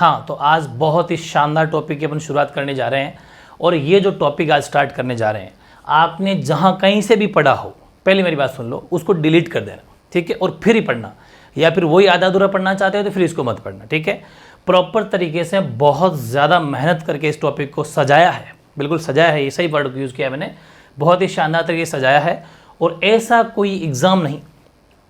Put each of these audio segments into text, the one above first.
हाँ, तो आज बहुत ही शानदार टॉपिक की अपन शुरुआत करने जा रहे हैं। और ये जो टॉपिक आज स्टार्ट करने जा रहे हैं, आपने जहाँ कहीं से भी पढ़ा हो, पहले मेरी बात सुन लो, उसको डिलीट कर देना, ठीक है, और फिर ही पढ़ना। या फिर वही आधा अधूरा पढ़ना चाहते हो तो फिर इसको मत पढ़ना, ठीक है। प्रॉपर तरीके से बहुत ज़्यादा मेहनत करके इस टॉपिक को सजाया है, बिल्कुल सजाया है, ये सही वर्ड यूज़ किया है मैंने, बहुत ही शानदार तरीके से सजाया है। और ऐसा कोई एग्ज़ाम नहीं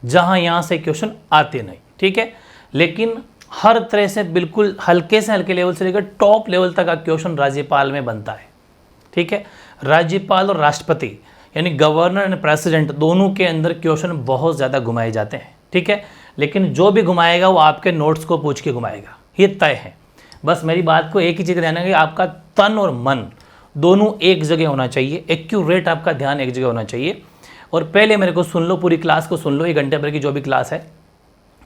जहाँ यहाँ से क्वेश्चन आते नहीं, ठीक है। लेकिन हर तरह से बिल्कुल हल्के से हल्के लेवल से लेकर टॉप लेवल तक का क्वेश्चन राज्यपाल में बनता है, ठीक है। राज्यपाल और राष्ट्रपति यानी गवर्नर एंड प्रेसिडेंट दोनों के अंदर क्वेश्चन बहुत ज़्यादा घुमाए जाते हैं, ठीक है। लेकिन जो भी घुमाएगा वो आपके नोट्स को पूछ के घुमाएगा, ये तय है। बस मेरी बात को एक ही चीज़ ध्यान रखिए, आपका तन और मन दोनों एक जगह होना चाहिए, एक्यूरेट आपका ध्यान एक जगह होना चाहिए। और पहले मेरे को सुन लो, पूरी क्लास को सुन लो, 1 घंटे भर की जो भी क्लास है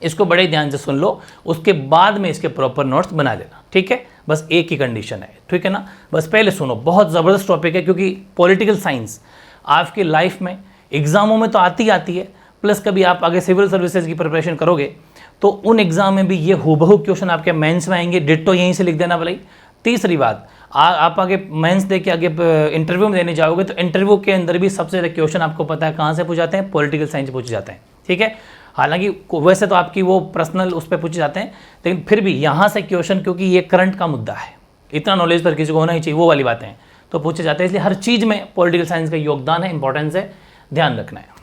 इसको बड़े ध्यान से सुन लो, उसके बाद में इसके प्रॉपर नोट्स बना लेना, ठीक है। बस एक ही कंडीशन है, ठीक है ना। बस पहले सुनो, बहुत ज़बरदस्त टॉपिक है, क्योंकि पॉलिटिकल साइंस आपकी लाइफ में एग्ज़ामों में तो आती आती है, प्लस कभी आप आगे सिविल सर्विसेज की प्रिपरेशन करोगे तो उन एग्ज़ाम में भी ये हूबहू क्वेश्चन आपके मेंस में आएंगे, डिट्टो यहीं से लिख देना भलाई। तीसरी बात, आप आगे मेंस दे के आगे इंटरव्यू में देने जाओगे तो इंटरव्यू के अंदर भी सबसे ज़्यादा क्वेश्चन आपको पता है कहाँ से पूछे जाते हैं, पॉलिटिकल साइंस पूछे जाते हैं, ठीक है। हालांकि वैसे तो आपकी वो पर्सनल उस पर पूछे जाते हैं, लेकिन फिर भी यहाँ से क्वेश्चन, क्योंकि ये करंट का मुद्दा है, इतना नॉलेज पर किसी को होना ही चाहिए, वो वाली बातें हैं तो पूछे जाते हैं। इसलिए हर चीज़ में पॉलिटिकल साइंस का योगदान है, इंपॉर्टेंस है, ध्यान रखना है।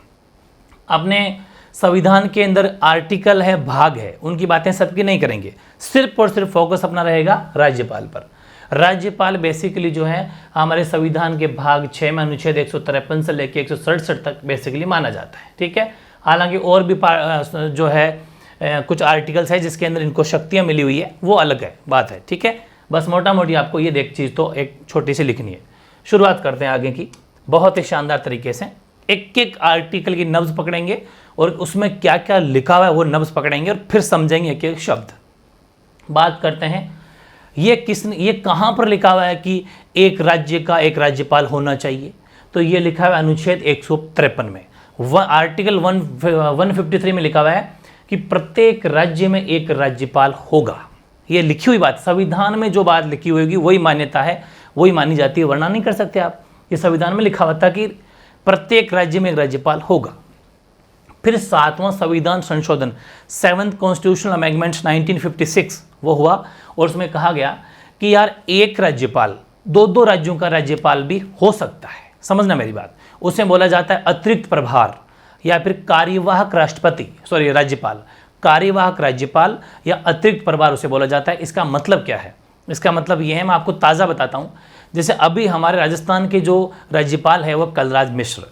अपने संविधान के अंदर आर्टिकल है, भाग है, उनकी बातें सबकी नहीं करेंगे, सिर्फ और सिर्फ फोकस अपना रहेगा राज्यपाल पर। राज्यपाल बेसिकली जो है हमारे संविधान के भाग 6 में अनुच्छेद 153 से लेकर 167 तक बेसिकली माना जाता है, ठीक है। हालांकि और भी जो है कुछ आर्टिकल्स है जिसके अंदर इनको शक्तियाँ मिली हुई है, वो अलग है बात है, ठीक है। बस मोटा मोटी आपको ये देख चीज़ तो एक छोटी सी लिखनी है। शुरुआत करते हैं आगे की, बहुत ही शानदार तरीके से एक एक आर्टिकल की नब्ज़ पकड़ेंगे और उसमें क्या क्या लिखा हुआ है वो नब्ज़ पकड़ेंगे और फिर समझेंगे एक एक शब्द। बात करते हैं ये कहाँ पर लिखा हुआ है कि एक राज्य का एक राज्यपाल होना चाहिए, तो ये लिखा हुआ है अनुच्छेद 153 में। आर्टिकल 153 में लिखा हुआ है कि प्रत्येक राज्य में एक राज्यपाल होगा। ये लिखी हुई बात, संविधान में जो बात लिखी हुई होगी वही मान्यता है, वही मानी जाती है, वरना नहीं कर सकते आप। ये संविधान में लिखा हुआ था कि प्रत्येक राज्य में एक राज्यपाल होगा। फिर 7वां संविधान संशोधन 7th कॉन्स्टिट्यूशनल अमेंडमेंट्स 1956 वो हुआ और उसमें कहा गया कि यार एक राज्यपाल 2-2 राज्यों का राज्यपाल भी हो सकता है। समझना मेरी बात, उसमें बोला जाता है अतिरिक्त प्रभार या फिर कार्यवाहक राज्यपाल, कार्यवाहक राज्यपाल या अतिरिक्त प्रभार उसे बोला जाता है। इसका मतलब क्या है? इसका मतलब ये है, मैं आपको ताज़ा बताता हूँ। जैसे अभी हमारे राजस्थान के जो राज्यपाल है वो कलराज मिश्र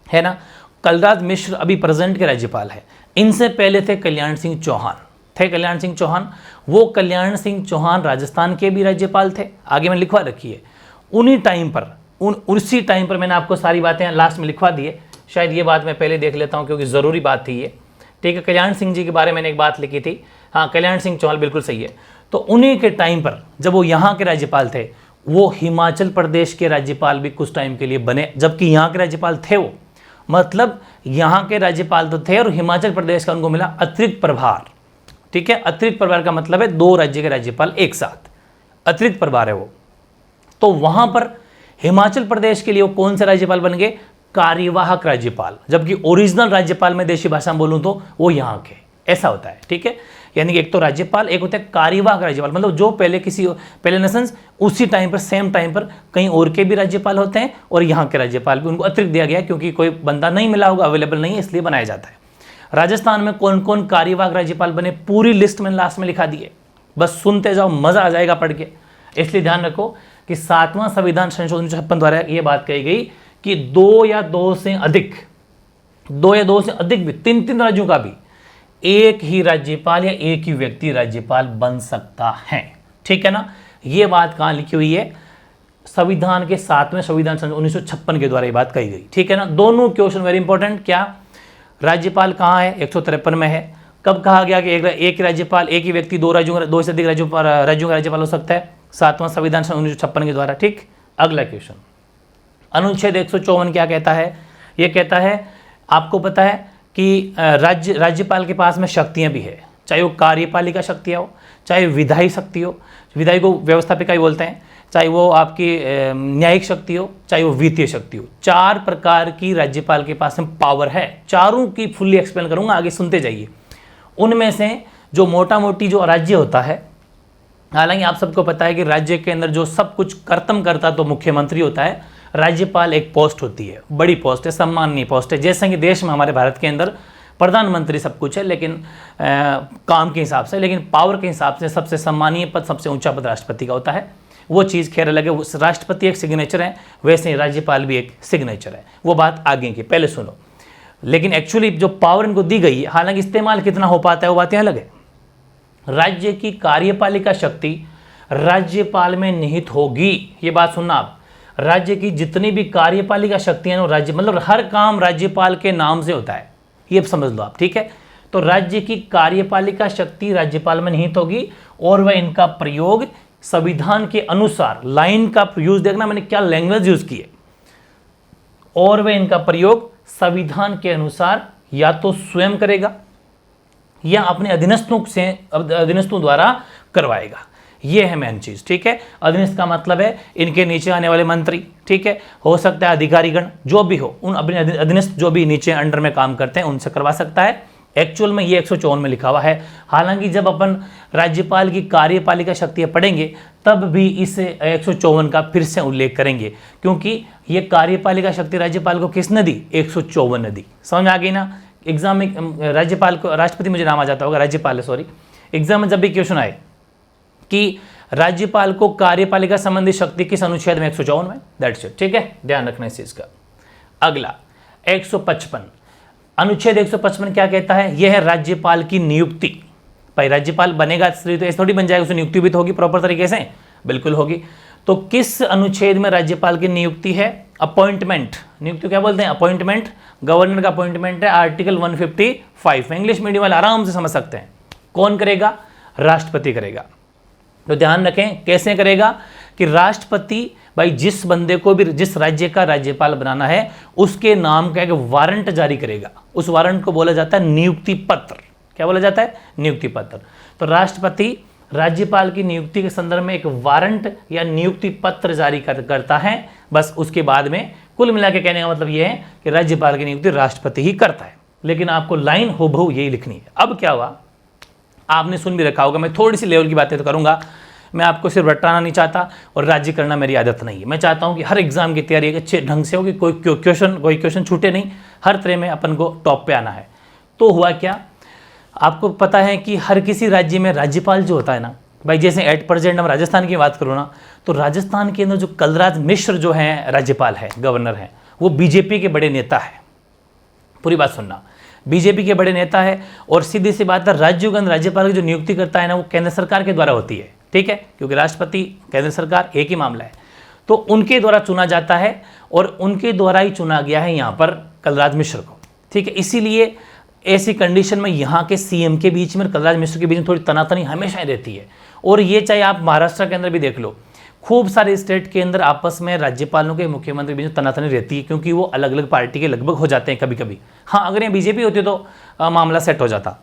है ना, कलराज मिश्र अभी प्रेजेंट के राज्यपाल है। इनसे पहले थे कल्याण सिंह चौहान, वो कल्याण सिंह चौहान राजस्थान के भी राज्यपाल थे, आगे मैंने लिखवा रखी है। उन्हीं टाइम पर उसी टाइम पर मैंने आपको सारी बातें लास्ट में लिखवा दी है। शायद ये बात मैं पहले देख लेता हूँ क्योंकि ज़रूरी बात थी ये, ठीक है। कल्याण सिंह जी के बारे में मैंने एक बात लिखी थी, हाँ कल्याण सिंह चौहान बिल्कुल सही है। तो उन्हीं के टाइम पर जब वो यहाँ के राज्यपाल थे, वो हिमाचल प्रदेश के राज्यपाल भी कुछ टाइम के लिए बने, जबकि यहाँ के राज्यपाल थे वो, मतलब यहाँ के राज्यपाल तो थे और हिमाचल प्रदेश का उनको मिला अतिरिक्त प्रभार, ठीक है। अतिरिक्त प्रभार का मतलब है 2 राज्य के राज्यपाल एक साथ, अतिरिक्त प्रभार है वो। तो वहाँ पर हिमाचल प्रदेश के लिए वो कौन से राज्यपाल बन गए? कार्यवाहक राज्यपाल, जबकि ओरिजिनल राज्यपाल में देशी भाषा में बोलूँ तो वो यहाँ के, ऐसा होता है, ठीक है। यानी कि एक तो राज्यपाल, एक होता है कार्यवाहक राज्यपाल, मतलब जो पहले नेशंस उसी टाइम पर सेम टाइम पर कहीं और के भी राज्यपाल होते हैं और यहाँ के राज्यपाल भी, उनको अतिरिक्त दिया गया क्योंकि कोई बंदा नहीं मिला होगा, अवेलेबल नहीं है, इसलिए बनाया जाता है। राजस्थान में कौन कौन कार्यवाहक राज्यपाल बने पूरी लिस्ट मैंने लास्ट में लिखा दी है, बस सुनते जाओ, मज़ा आ जाएगा पढ़ के। इसलिए ध्यान रखो कि 7वां संविधान संशोधन 56 द्वारा ये बात कही गई कि 2 या 2 से अधिक भी 3-3 राज्यों का भी एक ही राज्यपाल या एक ही व्यक्ति राज्यपाल बन सकता है, ठीक है ना। ये बात कहाँ लिखी हुई है? संविधान के 7वें संविधान संशोधन 1956 के द्वारा ये बात कही गई, ठीक है ना। दोनों क्वेश्चन वेरी इंपॉर्टेंट, क्या राज्यपाल कहाँ है? 153 में है। कब कहा गया कि एक राज्यपाल, एक ही व्यक्ति 2 से अधिक राज्यों का राज्यपाल हो सकता है? 7वां संविधान 1956 के द्वारा, ठीक। अगला क्वेश्चन, अनुच्छेद 154 क्या कहता है? ये कहता है, आपको पता है कि राज्यपाल के पास में शक्तियां भी है, चाहे वो कार्यपालिका शक्तियां हो, चाहे विधायी शक्ति हो, विधायी को व्यवस्थापिका ही बोलते हैं, चाहे वो आपकी न्यायिक शक्ति हो, चाहे वो वित्तीय शक्ति हो। 4 प्रकार की राज्यपाल के पास में पावर है। चारों की फुल्ली एक्सप्लेन करूंगा, आगे सुनते जाइए। उनमें से जो मोटा मोटी जो राज्य होता है, हालांकि आप सबको पता है कि राज्य के अंदर जो सब कुछ कर्तव्य करता तो मुख्यमंत्री होता है, राज्यपाल एक पोस्ट होती है, बड़ी पोस्ट है, सम्माननीय पोस्ट है। जैसे कि देश में हमारे भारत के अंदर प्रधानमंत्री सब कुछ है, लेकिन काम के हिसाब से, लेकिन पावर के हिसाब से सबसे सम्मानीय पद, सबसे ऊंचा पद राष्ट्रपति का होता है। वो चीज़ खैर अलग है, राष्ट्रपति एक सिग्नेचर है, वैसे ही राज्यपाल भी एक सिग्नेचर है। वो बात आगे की, पहले सुनो। लेकिन एक्चुअली जो पावर इनको दी गई है, हालांकि इस्तेमाल कितना हो पाता है वो बातें अलग है। राज्य की कार्यपालिका शक्ति राज्यपाल में निहित होगी, ये बात सुनना आप। राज्य की जितनी भी कार्यपालिका शक्तियां हैं, राज्य मतलब हर काम राज्यपाल के नाम से होता है, ये समझ लो आप, ठीक है। तो राज्य की कार्यपालिका शक्ति राज्यपाल में निहित होगी और वह इनका प्रयोग संविधान के अनुसार, लाइन का यूज देखना मैंने क्या लैंग्वेज यूज की है, और वह इनका प्रयोग संविधान के अनुसार या तो स्वयं करेगा या अपने अधीनस्थों द्वारा करवाएगा। ये है मेन चीज, ठीक है। अधीनस्थ का मतलब है इनके नीचे आने वाले मंत्री, ठीक है, हो सकता है अधिकारीगण, जो भी हो, उन अपने अधीनस्थ जो भी नीचे अंडर में काम करते हैं उनसे करवा सकता है। एक्चुअल में ये 154 में लिखा हुआ है। हालांकि जब अपन राज्यपाल की कार्यपालिका शक्तियां पढ़ेंगे तब भी इस 154 का फिर से उल्लेख करेंगे, क्योंकि ये कार्यपालिका शक्ति राज्यपाल को किसने दी? 154 ने दी। समझ आ गई ना? एग्जाम में राज्यपाल को, राष्ट्रपति मुझे नाम आ जाता होगा, राज्यपाल है, सॉरी। एग्जाम में जब भी क्वेश्चन आए कि राज्यपाल को कार्यपालिका संबंधी शक्ति किस अनुच्छेद में? 154 में, दैट्स इट, ठीक है, ध्यान रखना इस चीज का। अगला 155, अनुच्छेद 155 क्या कहता है? यह है राज्यपाल की नियुक्ति। भाई राज्यपाल बनेगा तो ऐसे थोड़ी बन जाएगा, उसकी नियुक्ति भी तो होगी प्रॉपर तरीके से, बिल्कुल होगी। तो किस अनुच्छेद में राज्यपाल की नियुक्ति है? अपॉइंटमेंट, नियुक्ति क्या बोलते हैं? अपॉइंटमेंट। गवर्नर का अपॉइंटमेंट है आर्टिकल 155। इंग्लिश मीडियम वाले आराम से समझ सकते हैं। कौन करेगा? राष्ट्रपति करेगा। तो ध्यान रखें कैसे करेगा कि राष्ट्रपति भाई जिस बंदे को भी जिस राज्य का राज्यपाल बनाना है उसके नाम का एक वारंट जारी करेगा। उस वारंट को बोला जाता है नियुक्ति पत्र। क्या बोला जाता है? नियुक्ति पत्र। तो राष्ट्रपति राज्यपाल की नियुक्ति के संदर्भ में एक वारंट या नियुक्ति पत्र जारी करता है। बस उसके बाद में कुल मिला के कहने का मतलब यह है कि राज्यपाल की नियुक्ति राष्ट्रपति ही करता है। लेकिन आपको लाइन हूबहू यही लिखनी है। अब क्या हुआ, आपने सुन भी रखा होगा, मैं थोड़ी सी लेवल की बातें तो करूंगा। मैं आपको सिर्फ रटाना नहीं चाहता और राज्य करना मेरी आदत नहीं है। मैं चाहता हूं कि हर एग्जाम की तैयारी एक अच्छे ढंग से हो, कि कोई क्वेश्चन छूटे नहीं, हर तरह में अपन को टॉप पे आना है। तो हुआ क्या, आपको पता है कि हर किसी राज्य में राज्यपाल जो होता है ना भाई, जैसे एट प्रेजेंट हम राजस्थान की बात करूँ ना, तो राजस्थान के अंदर जो कलराज मिश्र जो हैं राज्यपाल है, गवर्नर हैं, वो बीजेपी के बड़े नेता है। पूरी बात सुनना, बीजेपी के बड़े नेता है। और सीधी सी बात है, राज्यों के अंदर राज्यपाल की जो नियुक्ति करता है ना, वो केंद्र सरकार के द्वारा होती है, ठीक है, क्योंकि राष्ट्रपति केंद्र सरकार एक ही मामला है। तो उनके द्वारा चुना जाता है और उनके द्वारा ही चुना गया है यहाँ पर कलराज मिश्र को, ठीक है। इसीलिए ऐसी कंडीशन में यहाँ के सीएम के बीच में, कलराज मिश्र के बीच में थोड़ी तनातनी हमेशा ही रहती है। और ये चाहे आप महाराष्ट्र के अंदर भी देख लो, खूब सारे स्टेट के अंदर आपस में राज्यपालों के मुख्यमंत्री बीच में तनातनी रहती है, क्योंकि वो अलग अलग पार्टी के लगभग हो जाते हैं कभी कभी। हाँ, अगर ये बीजेपी होती तो मामला सेट हो जाता,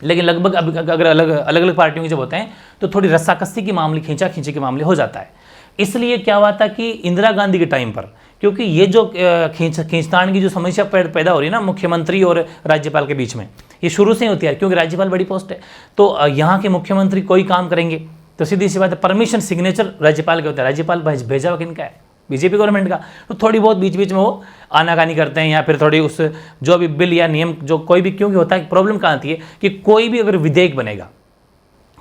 लेकिन लगभग अगर अलग अलग पार्टियों के जब होते हैं तो थोड़ी रस्साकस्सी की मामले, खींचा खींची के मामले हो जाता है। इसलिए क्या हुआ था कि इंदिरा गांधी के टाइम पर, क्योंकि ये जो खींचतान की जो समस्या पैदा हो रही है ना मुख्यमंत्री और राज्यपाल के बीच में, ये शुरू से ही होती है, क्योंकि राज्यपाल बड़ी पोस्ट है। तो यहाँ के मुख्यमंत्री कोई काम करेंगे तो सीधी सी बात है, परमिशन सिग्नेचर राज्यपाल के होता है। राज्यपाल भेजा हुआ किनका है? बीजेपी गवर्नमेंट का। तो थोड़ी बहुत बीच बीच में वो आनाकानी करते हैं, या फिर थोड़ी उस जो भी बिल या नियम जो कोई भी, क्योंकि होता है प्रॉब्लम कहाँ आती है कि कोई भी अगर विधेयक बनेगा,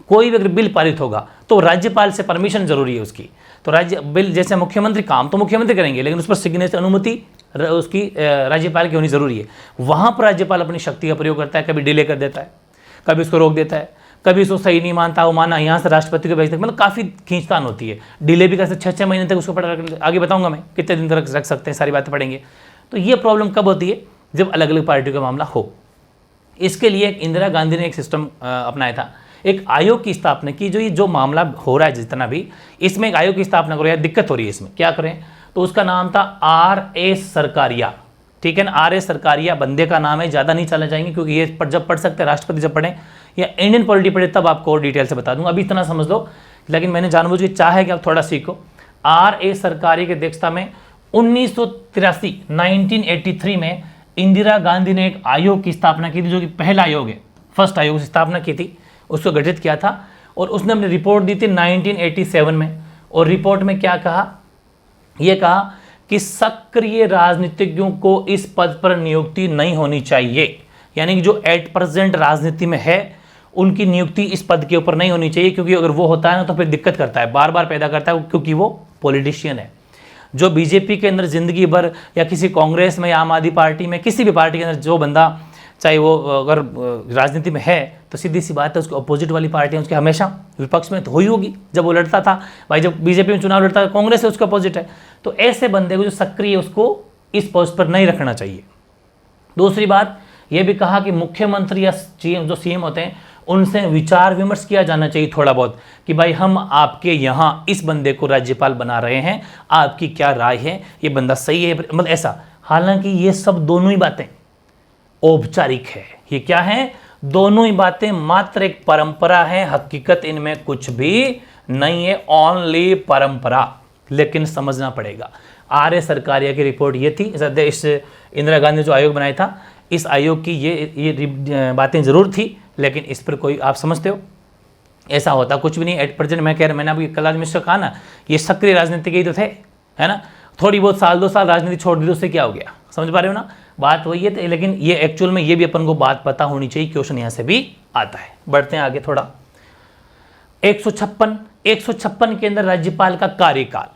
कोई भी अगर बिल पारित होगा तो राज्यपाल से परमिशन जरूरी है उसकी। तो राज्य बिल जैसे मुख्यमंत्री काम तो मुख्यमंत्री करेंगे, लेकिन उस पर सिग्नेचर अनुमति उसकी राज्यपाल की होनी जरूरी है। वहाँ पर राज्यपाल अपनी शक्ति का प्रयोग करता है, कभी डिले कर देता है, कभी उसको रोक देता है, कभी उसको सही नहीं मानता, वो माना यहाँ से राष्ट्रपति को भेजते, मतलब काफ़ी खींचतान होती है। डिले भी कर सकते 6-6 महीने तक उसको पढ़, आगे बताऊंगा मैं कितने दिन तक रख सकते हैं, सारी बातें पढ़ेंगे। तो ये प्रॉब्लम कब होती है? जब अलग अलग पार्टियों का मामला हो। इसके लिए इंदिरा गांधी ने एक सिस्टम अपनाया था, एक आयोग की स्थापना की। जो मामला हो रहा है जितना भी, इसमें एक आयोग की स्थापना करो, यार दिक्कत हो रही है इसमें, क्या करें? तो उसका नाम था RS सरकारिया। ठीक है ना। आर एस सरकारिया बंदे का नाम है, ज़्यादा नहीं चला जाएंगे क्योंकि ये जब पढ़ सकते हैं, राष्ट्रपति जब पढ़ें या इंडियन पॉलिटी पढ़े तब आपको और डिटेल से बता दूंगा, अभी इतना समझ लो। लेकिन मैंने जानबूझ के चाहा है कि आप थोड़ा सीखो। आर एस सरकारिया की अध्यक्षता में 1983 में इंदिरा गांधी ने एक आयोग की स्थापना की थी, जो कि पहला आयोग है, फर्स्ट आयोग की स्थापना की थी, उसको गठित किया था। और उसने अपनी रिपोर्ट दी थी 1987 में। और रिपोर्ट में क्या कहा, यह कहा कि सक्रिय राजनीतिज्ञों को इस पद पर नियुक्ति नहीं होनी चाहिए, यानी कि जो एट प्रेजेंट राजनीति में है उनकी नियुक्ति इस पद के ऊपर नहीं होनी चाहिए, क्योंकि अगर वो होता है ना तो फिर दिक्कत करता है, बार बार पैदा करता है, क्योंकि वो पॉलिटिशियन है। जो बीजेपी के अंदर जिंदगी भर या किसी कांग्रेस में या आम आदमी पार्टी में किसी भी पार्टी के अंदर जो बंदा, चाहे वो अगर राजनीति में है, तो सीधी सी बात है उसके अपोजिट वाली पार्टी उसके हमेशा विपक्ष में तो हुई होगी। जब वो लड़ता था भाई, जब बीजेपी में चुनाव लड़ता था, कांग्रेस से उसका अपोजिट है, तो ऐसे बंदे को जो सक्रिय है उसको इस पोस्ट पर नहीं रखना चाहिए। दूसरी बात यह भी कहा कि मुख्यमंत्री या जो सीएम होते हैं उनसे विचार विमर्श किया जाना चाहिए थोड़ा बहुत, कि भाई हम आपके यहाँ इस बंदे को राज्यपाल बना रहे हैं, आपकी क्या राय है, ये बंदा सही है, मतलब ऐसा। हालांकि ये सब दोनों ही बातें औपचारिक है, ये क्या है, दोनों ही बातें मात्र एक परंपरा है, हकीकत इनमें कुछ भी नहीं है, ओनली परंपरा। लेकिन समझना पड़ेगा, आर एस सरकारिया की रिपोर्ट ये थी, इस इंदिरा गांधी ने जो आयोग बनाया था, इस आयोग की ये बातें जरूर थी, लेकिन इस पर कोई आप समझते हो ऐसा होता कुछ भी नहीं एट प्रेजेंट। मैंने अभी कलराज मिश्र कहा ना, ये सक्रिय राजनीति के ही तो थे, है ना। थोड़ी बहुत साल 2 साल राजनीति छोड़ दी तो उससे क्या हो गया, समझ पा रहे हो ना, बात वही है। लेकिन ये एक्चुअल में ये भी अपन को बात पता होनी चाहिए, क्वेश्चन यहाँ से भी आता है। बढ़ते हैं आगे थोड़ा। 156 के अंदर राज्यपाल का कार्यकाल,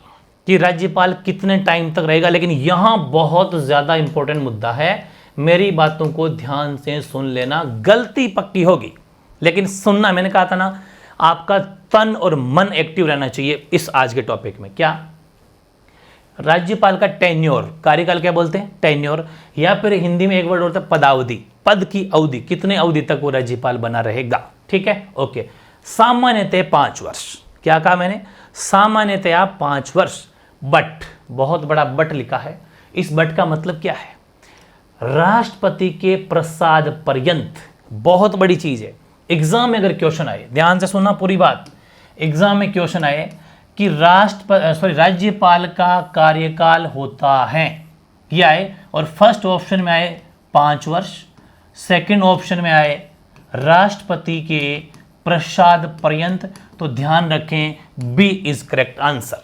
कि राज्यपाल कितने टाइम तक रहेगा। लेकिन यहाँ बहुत ज़्यादा इंपॉर्टेंट मुद्दा है, मेरी बातों को ध्यान से सुन लेना, गलती पक्की होगी लेकिन सुनना। मैंने कहा था ना, आपका तन और मन एक्टिव रहना चाहिए इस आज के टॉपिक में। क्या राज्यपाल का टेन्योर, कार्यकाल क्या बोलते हैं, टेन्योर, या फिर हिंदी में एक वर्ड होता है पदावधि, पद की अवधि, कितने अवधि तक वो राज्यपाल बना रहेगा, ठीक है, ओके। सामान्यतः 5 वर्ष, क्या कहा मैंने, सामान्यतः 5 वर्ष। बट, बहुत बड़ा बट लिखा है, इस बट का मतलब क्या है, राष्ट्रपति के प्रसाद पर्यंत, बहुत बड़ी चीज है। एग्जाम में अगर क्वेश्चन आए, ध्यान से सुनना पूरी बात, एग्जाम में क्वेश्चन आए कि राज्यपाल का कार्यकाल होता है, ये आए, और फर्स्ट ऑप्शन में आए 5 वर्ष, सेकंड ऑप्शन में आए राष्ट्रपति के प्रसाद पर्यंत, तो ध्यान रखें बी इज करेक्ट आंसर।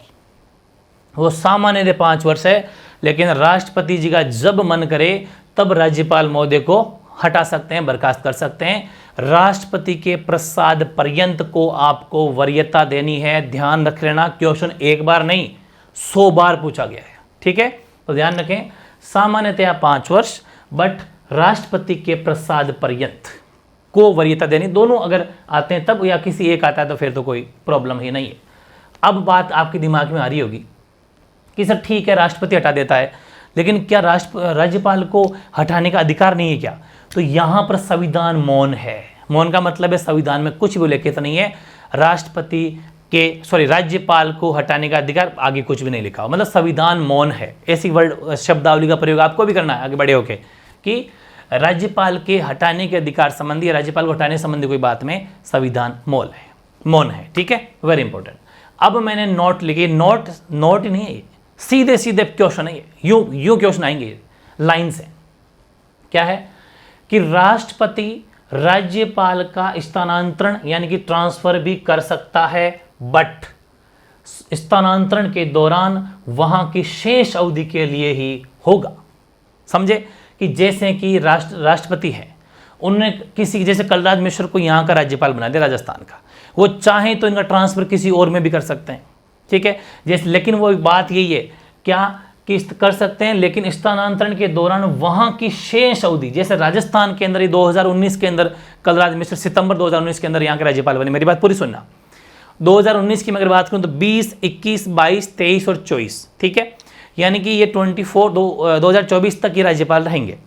वो सामान्य 5 वर्ष है, लेकिन राष्ट्रपति जी का जब मन करे तब राज्यपाल महोदय को हटा सकते हैं, बर्खास्त कर सकते हैं। राष्ट्रपति के प्रसाद पर्यंत को आपको वरीयता देनी है, ध्यान रख लेना। क्वेश्चन एक बार नहीं 100 बार पूछा गया है, ठीक है, तो ध्यान रखें, सामान्यतया 5 वर्ष, बट राष्ट्रपति के प्रसाद पर्यंत को वरीयता देनी, दोनों अगर आते हैं तब, या किसी एक आता है तो फिर तो कोई प्रॉब्लम ही नहीं है। अब बात आपके दिमाग में आ रही होगी कि सर ठीक है राष्ट्रपति हटा देता है, लेकिन क्या राज्यपाल को हटाने का अधिकार नहीं है क्या, तो यहाँ पर संविधान मौन है। मौन का मतलब है संविधान में कुछ भी उल्लेखित नहीं है, राज्यपाल को हटाने का अधिकार आगे कुछ भी नहीं लिखा हो, मतलब संविधान मौन है। ऐसी वर्ड शब्दावली का प्रयोग आपको भी करना है आगे बड़े होके, कि राज्यपाल के हटाने के अधिकार संबंधी, राज्यपाल को हटाने संबंधी कोई बात में संविधान मौन है, ठीक है, वेरी इंपॉर्टेंट। अब मैंने नोट लिखे, नोट नहीं है, सीधे सीधे क्वेश्चन है, यूं क्वेश्चन आएंगे लाइन से। क्या है कि राष्ट्रपति राज्यपाल का स्थानांतरण यानी कि ट्रांसफर भी कर सकता है, बट स्थानांतरण के दौरान वहां की शेष अवधि के लिए ही होगा। समझे, कि जैसे कि राष्ट्रपति है, उन्होंने किसी, जैसे कलराज मिश्र को यहाँ का राज्यपाल बना दिया राजस्थान का, वो चाहे तो इनका ट्रांसफर किसी और में भी कर सकते हैं, ठीक है, जैसे, लेकिन वो बात यही है क्या कि कर सकते हैं, लेकिन स्थानांतरण के दौरान वहां की शेष अवधि, जैसे राजस्थान के अंदर 2019 के अंदर कलराज मिश्र सितंबर 2019 के अंदर यहाँ के राज्यपाल बने। मेरी बात पूरी सुनना, 2019 की मैं अगर बात करूं तो 20, 21, 22, 23 और 24, ठीक है, यानी कि ये 2024 तक ये राज्यपाल रहेंगे।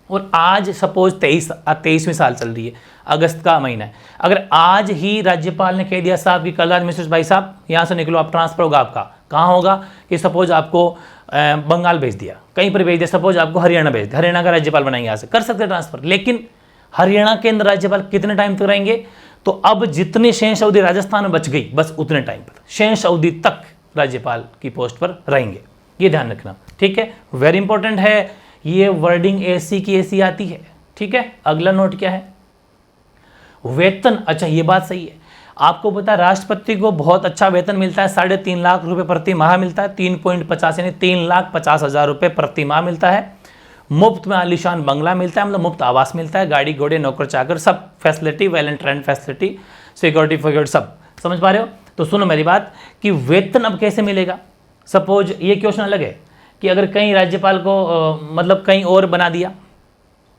और आज सपोज 23वीं साल चल रही है, अगस्त का महीना है, अगर आज ही राज्यपाल ने कह दिया साहब कि कलराज मिश्र भाई साहब यहाँ से निकलो, आप ट्रांसफर होगा आपका, कहाँ होगा कि सपोज आपको बंगाल भेज दिया, कहीं पर भेज दिया, सपोज आपको हरियाणा भेज दिया, हरियाणा का राज्यपाल बनाएंगे, यहाँ से कर सकते हैं ट्रांसफर। लेकिन हरियाणा के अंदर राज्यपाल कितने टाइम तक रहेंगे, तो अब जितनी शेष अवधि राजस्थान में बच गई बस उतने टाइम पर शेष अवधि तक राज्यपाल की पोस्ट पर रहेंगे, ये ध्यान रखना, ठीक है, वेरी इंपॉर्टेंट है। ये वर्डिंग ऐसी की ऐसी आती है, ठीक है। अगला नोट क्या है, वेतन। अच्छा ये बात सही है, आपको पता है राष्ट्रपति को बहुत अच्छा वेतन मिलता है, 3.5 लाख रुपए प्रति माह मिलता है, 3.50 यानी 3,50,000 रुपए प्रति माह मिलता है। मुफ्त में आलीशान बंगला मिलता है, मतलब मुफ्त आवास मिलता है, गाड़ी घोड़े नौकर चाकर सब facility, well and trend facility, security for सब, समझ पा रहे हो। तो सुनो मेरी बात कि वेतन अब कैसे मिलेगा। सपोज ये क्वेश्चन अलग है कि अगर कहीं राज्यपाल को मतलब कहीं और बना दिया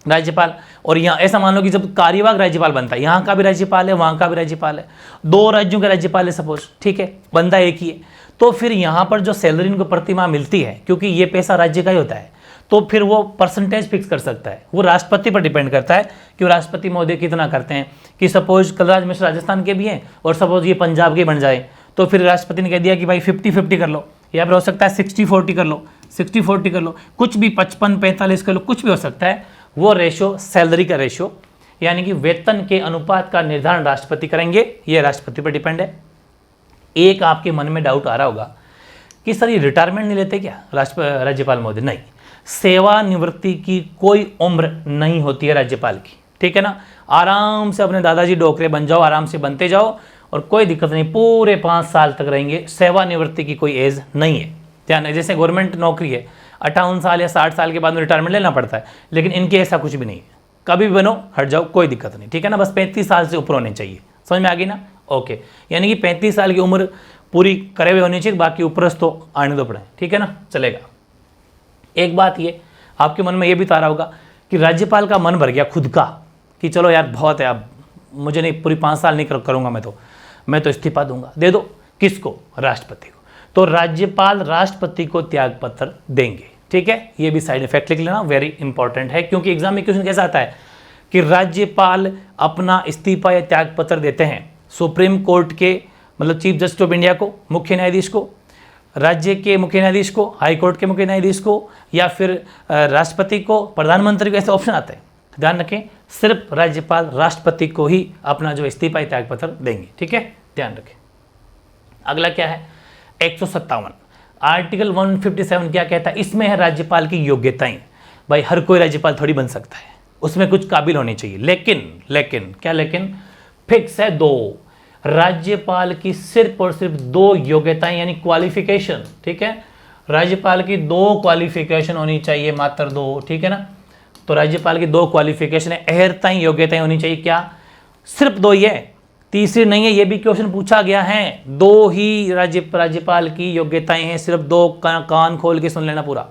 राज्यपाल, और यहाँ ऐसा मान लो कि जब कार्यवाहक राज्यपाल बनता है, यहाँ का भी राज्यपाल है वहाँ का भी राज्यपाल है, 2 राज्यों के राज्यपाल है सपोज, ठीक है, बंदा एक ही है, तो फिर यहाँ पर जो सैलरी इनको प्रति माह मिलती है, क्योंकि ये पैसा राज्य का ही होता है, तो फिर वो परसेंटेज फिक्स कर सकता है, वो राष्ट्रपति पर डिपेंड करता है कि वो राष्ट्रपति महोदय कितना करते हैं। कि सपोज कलराज मिश्र राजस्थान के भी हैं और सपोज ये पंजाब के बन जाए, तो फिर राष्ट्रपति ने कह दिया कि भाई 50-50 कर लो, या फिर हो सकता है 60-40 कर लो, 60-40 कर लो, कुछ भी 55-45 कर लो, कुछ भी हो सकता है। वो रेशो सैलरी का रेशो यानी कि वेतन के अनुपात का निर्धारण राष्ट्रपति करेंगे, ये राष्ट्रपति पर डिपेंड है। एक आपके मन में डाउट आ रहा होगा कि सर ये रिटायरमेंट नहीं लेते क्या राज्यपाल महोदय। नहीं, सेवानिवृत्ति की कोई उम्र नहीं होती है राज्यपाल की, ठीक है ना। आराम से अपने दादाजी डोकरे बन जाओ, आराम से बनते जाओ और कोई दिक्कत नहीं, पूरे 5 साल तक रहेंगे, सेवानिवृत्ति की कोई एज नहीं है। ध्यान, जैसे गवर्नमेंट नौकरी है 58 साल या 60 साल के बाद में रिटायरमेंट लेना पड़ता है, लेकिन इनके ऐसा कुछ भी नहीं है, कभी भी बनो हट जाओ कोई दिक्कत नहीं, ठीक है ना। बस 35 साल से ऊपर होने चाहिए, समझ में आ गई ना। ओके, यानी कि 35 साल की उम्र पूरी करे हुए होनी चाहिए, बाकी ऊपरस तो आने दो पड़े, ठीक है ना, चलेगा। एक बात ये आपके मन में ये भी तो आ रहा होगा कि राज्यपाल का मन भर गया खुद का कि चलो यार बहुत है, अब मुझे नहीं, पूरी 5 साल नहीं करूँगा मैं तो इस्तीफा दूंगा। दे दो, किसको, राष्ट्रपति को। तो राज्यपाल राष्ट्रपति को त्याग पत्र देंगे, ठीक है। ये भी साइड इफेक्ट लिख लेना, वेरी इंपॉर्टेंट है, क्योंकि एग्जाम में क्वेश्चन कैसा आता है कि राज्यपाल अपना इस्तीफा या त्याग पत्र देते हैं सुप्रीम कोर्ट के मतलब चीफ जस्टिस ऑफ इंडिया को, मुख्य न्यायाधीश को, राज्य के मुख्य न्यायाधीश को, हाई कोर्ट के मुख्य न्यायाधीश को, या फिर राष्ट्रपति को, प्रधानमंत्री को, ऐसे ऑप्शन आते हैं। ध्यान रखें, सिर्फ राज्यपाल राष्ट्रपति को ही अपना जो इस्तीफा त्याग पत्र देंगे, ठीक है, ध्यान रखें। अगला क्या है, 157 आर्टिकल 157 क्या कहता है, इसमें है राज्यपाल की योग्यताएं। भाई हर कोई राज्यपाल थोड़ी बन सकता है, उसमें कुछ काबिल होने चाहिए, लेकिन क्या, लेकिन फिक्स है 2, राज्यपाल की सिर्फ और सिर्फ 2 योग्यताएं यानी क्वालिफिकेशन, ठीक है। राज्यपाल की 2 क्वालिफिकेशन होनी चाहिए, मात्र 2, ठीक है ना। तो राज्यपाल की 2 क्वालिफिकेशन है, अहर्ताएं योग्यताएं होनी चाहिए, क्या, सिर्फ 2 ही है, तीसरी नहीं है। ये भी क्वेश्चन पूछा गया है, 2 ही राज्यपाल की योग्यताएं हैं, सिर्फ 2, कान खोल के सुन लेना पूरा।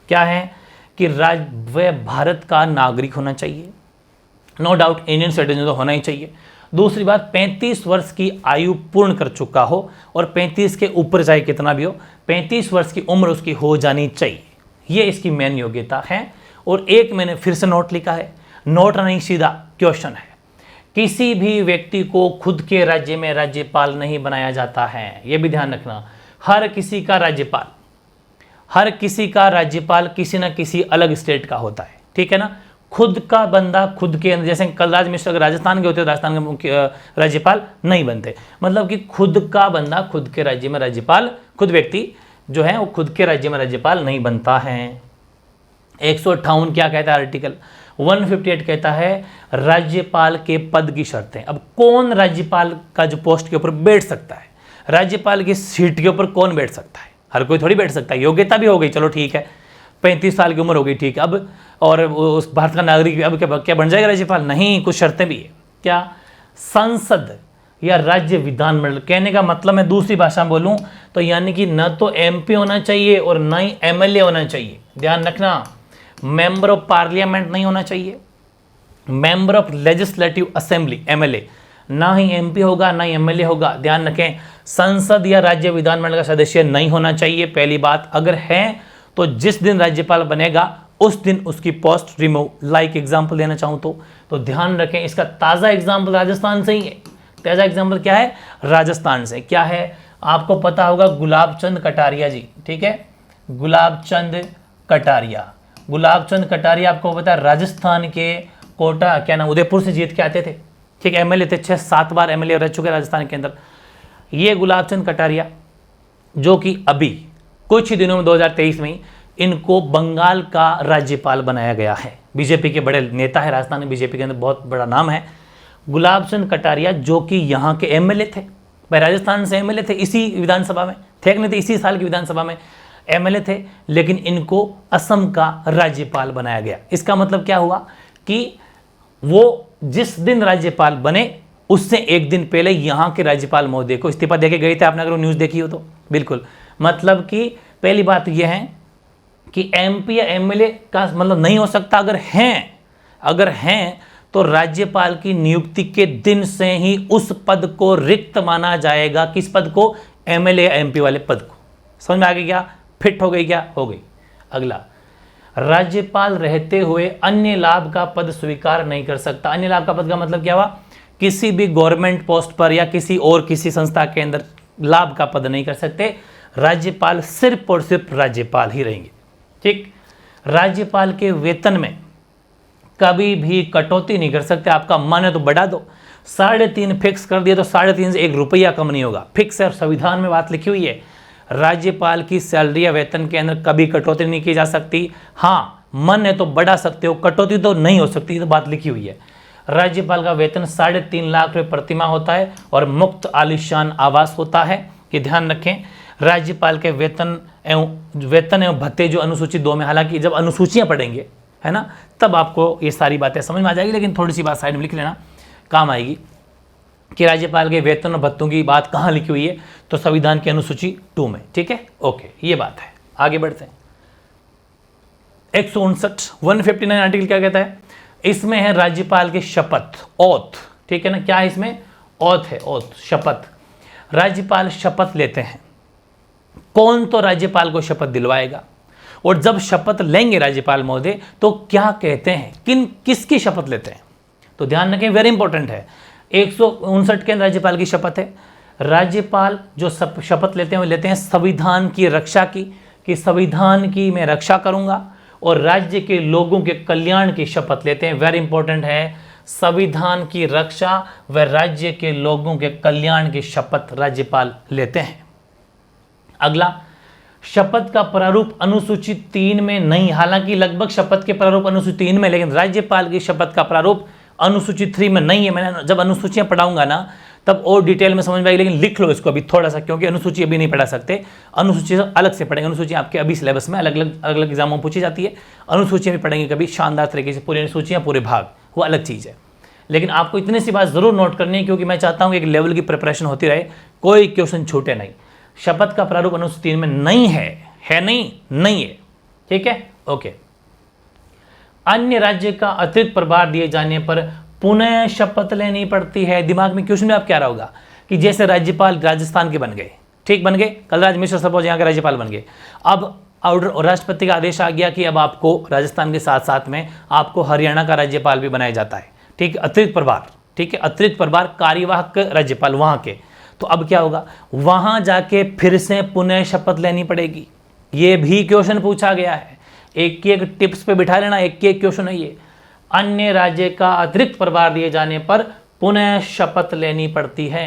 क्या है कि वह भारत का नागरिक होना चाहिए, नो डाउट इंडियन सिटीजन तो होना ही चाहिए। दूसरी बात, 35 वर्ष की आयु पूर्ण कर चुका हो, और 35 के ऊपर चाहे कितना भी हो, 35 वर्ष की उम्र उसकी हो जानी चाहिए, ये इसकी मेन योग्यता है। और एक मैंने फिर से नोट लिखा है, नोट नहीं सीधा क्वेश्चन है, किसी भी व्यक्ति को खुद के राज्य में राज्यपाल नहीं बनाया जाता है, यह भी ध्यान रखना। हर किसी का राज्यपाल किसी न किसी अलग स्टेट का होता है, ठीक है ना। खुद का बंदा खुद के अंदर, जैसे कलराज मिश्र अगर राजस्थान के होते तो राजस्थान के मुख्य राज्यपाल नहीं बनते, मतलब कि खुद का बंदा खुद के राज्य में राज्यपाल, खुद व्यक्ति जो है वो खुद के राज्य में राज्यपाल नहीं बनता है। 158 क्या कहता है आर्टिकल 158 कहता है राज्यपाल के पद की शर्तें। अब कौन राज्यपाल का जो पोस्ट के ऊपर बैठ सकता है, राज्यपाल की सीट के ऊपर कौन बैठ सकता है, हर कोई थोड़ी बैठ सकता है। योग्यता भी हो गई, चलो ठीक है, 35 साल की उम्र हो गई, ठीक है, अब और उस भारत का नागरिक भी, अब क्या बन जाएगा राज्यपाल, नहीं, कुछ शर्तें भी है। क्या, संसद या राज्य विधानमंडल, कहने का मतलब मैं दूसरी भाषा में बोलूं तो यानी कि न तो एमपी होना चाहिए और न ही एमएलए होना चाहिए, ध्यान रखना। मेंबर ऑफ पार्लियामेंट नहीं होना चाहिए, member of legislative assembly MLA, ना ही एमपी होगा ना ही एमएलए होगा, ध्यान रखें। संसद या राज्य विधानमंडल का सदस्य नहीं होना चाहिए, पहली बात। अगर है तो जिस दिन राज्यपाल बनेगा उस दिन उसकी पोस्ट रिमूव। लाइक एग्जाम्पल देना चाहूँ तो ध्यान रखें, इसका ताज़ा एग्जाम्पल राजस्थान से ही है। ताज़ा एग्जाम्पल क्या है? राजस्थान से। क्या है? आपको पता होगा गुलाब चंद कटारिया जी, ठीक है, गुलाब चंद कटारिया। गुलाब चंद कटारिया आपको पता है राजस्थान के कोटा, क्या नाम, उदयपुर से जीत के आते थे, ठीक है, एमएलए थे, 6-7 बार एमएलए रह चुके राजस्थान के अंदर। ये गुलाब चंद कटारिया जो कि अभी कुछ ही दिनों में 2023 में इनको बंगाल का राज्यपाल बनाया गया है। बीजेपी के बड़े नेता है राजस्थान में, बीजेपी के अंदर बहुत बड़ा नाम है गुलाब चंद कटारिया, जो कि यहाँ के एमएलए थे। भाई राजस्थान से एमएलए थे, इसी विधानसभा में थे, नहीं थे, इसी साल की विधानसभा में एमएलए थे, लेकिन इनको असम का राज्यपाल बनाया गया। इसका मतलब क्या हुआ कि वो जिस दिन राज्यपाल बने उससे एक दिन पहले यहाँ के राज्यपाल महोदय को इस्तीफा देके गए थे। आपने अगर वो न्यूज़ देखी हो तो बिल्कुल, मतलब कि पहली बात यह है कि एमपी या एमएलए का मतलब नहीं हो सकता। अगर हैं तो राज्यपाल की नियुक्ति के दिन से ही उस पद को रिक्त माना जाएगा। किस पद को? एमएलए या एमपी वाले पद को। समझ में आ गई क्या? फिट हो गई क्या? हो गई। अगला, राज्यपाल रहते हुए अन्य लाभ का पद स्वीकार नहीं कर सकता। अन्य लाभ का पद का मतलब क्या हुआ? किसी भी गवर्नमेंट पोस्ट पर या किसी संस्था के अंदर लाभ का पद नहीं कर सकते। राज्यपाल सिर्फ और सिर्फ राज्यपाल ही रहेंगे, ठीक। राज्यपाल के वेतन में कभी भी कटौती नहीं कर सकते। आपका मन है तो बढ़ा दो, 3.5 फिक्स कर दिया तो 3.5 से 1 रुपया कम नहीं होगा, फिक्स है। और संविधान में बात लिखी हुई है, राज्यपाल की सैलरी या वेतन के अंदर कभी कटौती नहीं की जा सकती। हाँ, मन है तो बढ़ा सकते हो, कटौती तो नहीं हो सकती, तो बात लिखी हुई है। राज्यपाल का वेतन 3.5 लाख रुपये प्रतिमाह होता है और मुफ्त आलिशान आवास होता है। ये ध्यान रखें। राज्यपाल के वेतन एवं भत्ते जो अनुसूची 2 में, हालांकि जब अनुसूचियां पढ़ेंगे है ना तब आपको ये सारी बातें समझ में आ जाएगी, लेकिन थोड़ी सी बात साइड में लिख लेना, काम आएगी कि राज्यपाल के वेतन और भत्तों की बात कहाँ लिखी हुई है, तो संविधान की अनुसूची 2 में, ठीक है। ओके, ये बात है। आगे बढ़ते हैं। 159 आर्टिकल क्या कहता है? इसमें है राज्यपाल की शपथ, ओथ, ठीक है ना। क्या है इसमें? ओथ है, ओथ, शपथ। राज्यपाल शपथ लेते हैं। कौन तो राज्यपाल को शपथ दिलवाएगा? और जब शपथ लेंगे राज्यपाल महोदय तो क्या कहते हैं, किसकी शपथ लेते हैं? तो ध्यान रखें, वेरी इंपॉर्टेंट है। 159 के राज्यपाल की शपथ है। राज्यपाल जो शपथ लेते हैं वो लेते हैं संविधान की रक्षा की, कि संविधान की मैं रक्षा करूंगा, और राज्य के लोगों के कल्याण की शपथ लेते हैं। वेरी इंपॉर्टेंट है, संविधान की रक्षा व राज्य के लोगों के कल्याण की शपथ राज्यपाल लेते हैं। अगला, शपथ का प्रारूप अनुसूची 3 में नहीं, हालांकि लगभग शपथ के प्रारूप अनुसूची 3 में, लेकिन राज्यपाल की शपथ का प्रारूप अनुसूची 3 में नहीं है। मैंने जब अनुसूचियां पढ़ाऊंगा ना तब और डिटेल में समझ में आएगी, लेकिन लिख लो इसको अभी थोड़ा सा, क्योंकि अनुसूची अभी नहीं पढ़ा सकते। अनुसूची अलग से पढ़ेंगे। अनुसूची आपके अभी सिलेबस में अलग अलग एग्जामों में पूछी जाती है। अनुसूचियां भी पढ़ेंगे कभी शानदार तरीके से, पूरी अनुसूचियां, पूरे भाग, वो अलग चीज़ है। लेकिन आपको इतनी सी बात जरूर नोट करनी है, क्योंकि मैं चाहता हूँ एक लेवल की प्रिपरेशन होती रहे, कोई क्वेश्चन छूटे नहीं। शपथ का प्रारूप अनुसूची 3 में नहीं है नहीं है, ठीक है। ओके, अन्य राज्य का अतिरिक्त प्रभार दिए जाने पर पुनः शपथ लेनी पड़ती है। दिमाग में क्वेश्चन में आप क्या रहा होगा कि जैसे राज्यपाल राजस्थान के बन गए, ठीक, बन गए, कलराज मिश्र सपोज यहाँ के राज्यपाल बन गए, अब ऑर्डर राष्ट्रपति का आदेश आ गया कि अब आपको राजस्थान के साथ साथ में आपको हरियाणा का राज्यपाल भी बनाया जाता है, ठीक, अतिरिक्त प्रभार, ठीक है, अतिरिक्त प्रभार कार्यवाहक राज्यपाल वहाँ के। तो अब क्या होगा, वहाँ जाके फिर से पुनः शपथ लेनी पड़ेगी। ये भी क्वेश्चन पूछा गया है, एक टिप्स पे बिठा लेना, एक क्वेश्चन है ये। अन्य राज्य का अतिरिक्त प्रभार दिए जाने पर पुनः शपथ लेनी पड़ती है।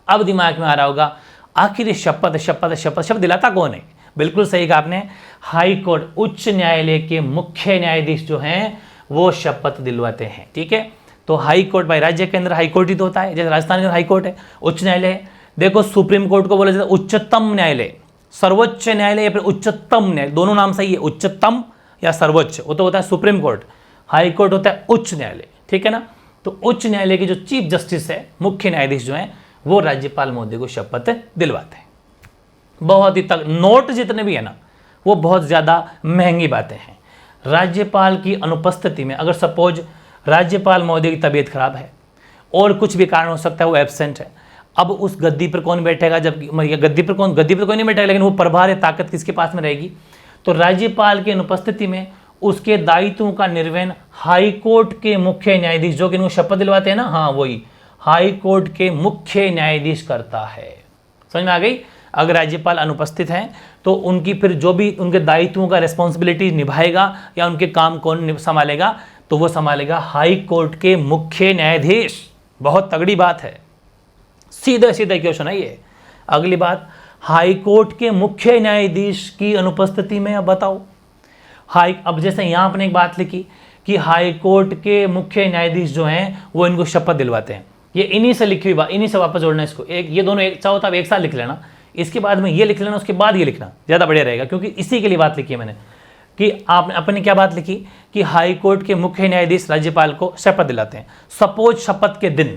अब दिमाग में आ रहा होगा आखिर शपथ शपथ शपथ शपथ दिलाता कौन है? बिल्कुल सही कहा आपने, हाई कोर्ट, उच्च न्यायालय के मुख्य न्यायाधीश जो हैं वो शपथ दिलवाते हैं, ठीक है। तो हाई कोर्ट, भाई राज्य के अंदर हाई कोर्ट ही तो होता है, जैसे राजस्थान के अंदर हाई कोर्ट है, उच्च न्यायालय है। देखो सुप्रीम कोर्ट को बोला जाता है उच्चतम न्यायालय, सर्वोच्च न्यायालय या फिर उच्चतम न्यायालय, दोनों नाम सही है, उच्चतम या सर्वोच्च, वो तो होता है सुप्रीम कोर्ट, हाई कोर्ट होता है उच्च न्यायालय, ठीक है ना। तो उच्च न्यायालय के जो चीफ जस्टिस है, मुख्य न्यायाधीश जो हैं, वो राज्यपाल महोदय को शपथ दिलवाते हैं। बहुत ही तक नोट जितने भी है ना वो बहुत ज़्यादा महंगी बातें हैं। राज्यपाल की अनुपस्थिति में अगर सपोज राज्यपाल महोदय की तबीयत खराब है और कुछ भी कारण हो सकता है, वो एब्सेंट है, अब उस गद्दी पर कौन बैठेगा? जब गद्दी पर कोई नहीं बैठेगा, लेकिन वो प्रभार या ताकत किसके पास में रहेगी? तो राज्यपाल की अनुपस्थिति में उसके दायित्वों का निर्वहन हाई कोर्ट के मुख्य न्यायाधीश, जो कि इनको शपथ दिलवाते हैं ना, हाँ वही हाई कोर्ट के मुख्य न्यायाधीश करता है। समझ में आ गई? अगर राज्यपाल अनुपस्थित हैं तो उनकी फिर जो भी उनके दायित्वों का रिस्पॉन्सिबिलिटी निभाएगा या उनके काम कौन संभालेगा, तो वो संभालेगा हाई कोर्ट के मुख्य न्यायाधीश। बहुत तगड़ी बात है, सीधा सीधा क्वेश्चन है ये। अगली बात, हाई कोर्ट के मुख्य न्यायाधीश की अनुपस्थिति में अब बताओ अब जैसे यहाँ आपने एक बात लिखी कि हाई कोर्ट के मुख्य न्यायाधीश जो हैं वो इनको शपथ दिलवाते हैं, ये इन्हीं से लिखी हुई बात, इन्हीं से वापस जोड़ना इसको। एक ये दोनों एक चाहो तो आप एक साथ लिख लेना, इसके बाद में ये लिख लेना, उसके बाद ये लिखना ज़्यादा बढ़िया रहेगा, क्योंकि इसी के लिए बात लिखी है मैंने कि आपने अपने क्या बात लिखी कि हाई कोर्ट के मुख्य न्यायाधीश राज्यपाल को शपथ दिलाते हैं। सपोज शपथ के दिन,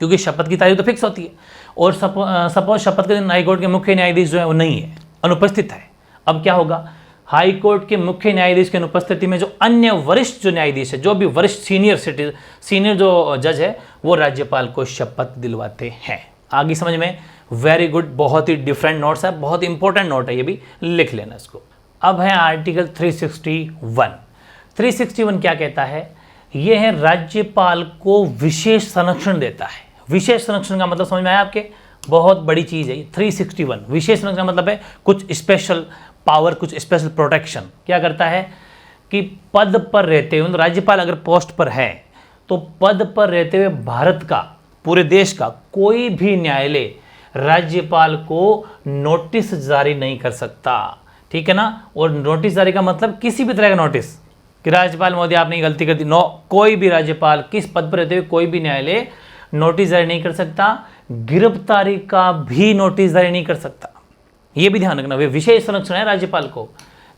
क्योंकि शपथ की तारीख तो फिक्स होती है, और सपोज शपथ के दिन हाई कोर्ट के मुख्य न्यायाधीश जो है वो नहीं है, अनुपस्थित है। अब क्या होगा, हाई कोर्ट के मुख्य न्यायाधीश की अनुपस्थिति में जो अन्य वरिष्ठ जो न्यायाधीश है, जो भी वरिष्ठ सीनियर जो जज है, वो राज्यपाल को शपथ दिलवाते हैं। आगे समझ में? वेरी गुड, बहुत ही डिफरेंट नोट्स है, बहुत इंपॉर्टेंट नोट है, ये भी लिख लेना इसको। अब है आर्टिकल 361। 361 क्या कहता है? ये है राज्यपाल को विशेष संरक्षण देता है। विशेष संरक्षण का मतलब समझ में आया आपके? बहुत बड़ी चीज है ये 361। विशेष संरक्षण का मतलब है कुछ स्पेशल पावर, कुछ स्पेशल प्रोटेक्शन। क्या करता है कि पद पर रहते हुए, राज्यपाल अगर पोस्ट पर है तो पद पर रहते हुए भारत का, पूरे देश का कोई भी न्यायालय राज्यपाल को नोटिस जारी नहीं कर सकता, ठीक है ना। और नोटिस जारी का मतलब किसी भी तरह का नोटिस कि राज्यपाल महोदय आपने गलती कर दी, कोई भी राज्यपाल किस पद पर रहते हुए कोई भी न्यायालय नोटिस जारी नहीं कर सकता, गिरफ्तारी का भी नोटिस जारी नहीं कर सकता। ये भी ध्यान रखना, वे विशेष संरक्षण है राज्यपाल को।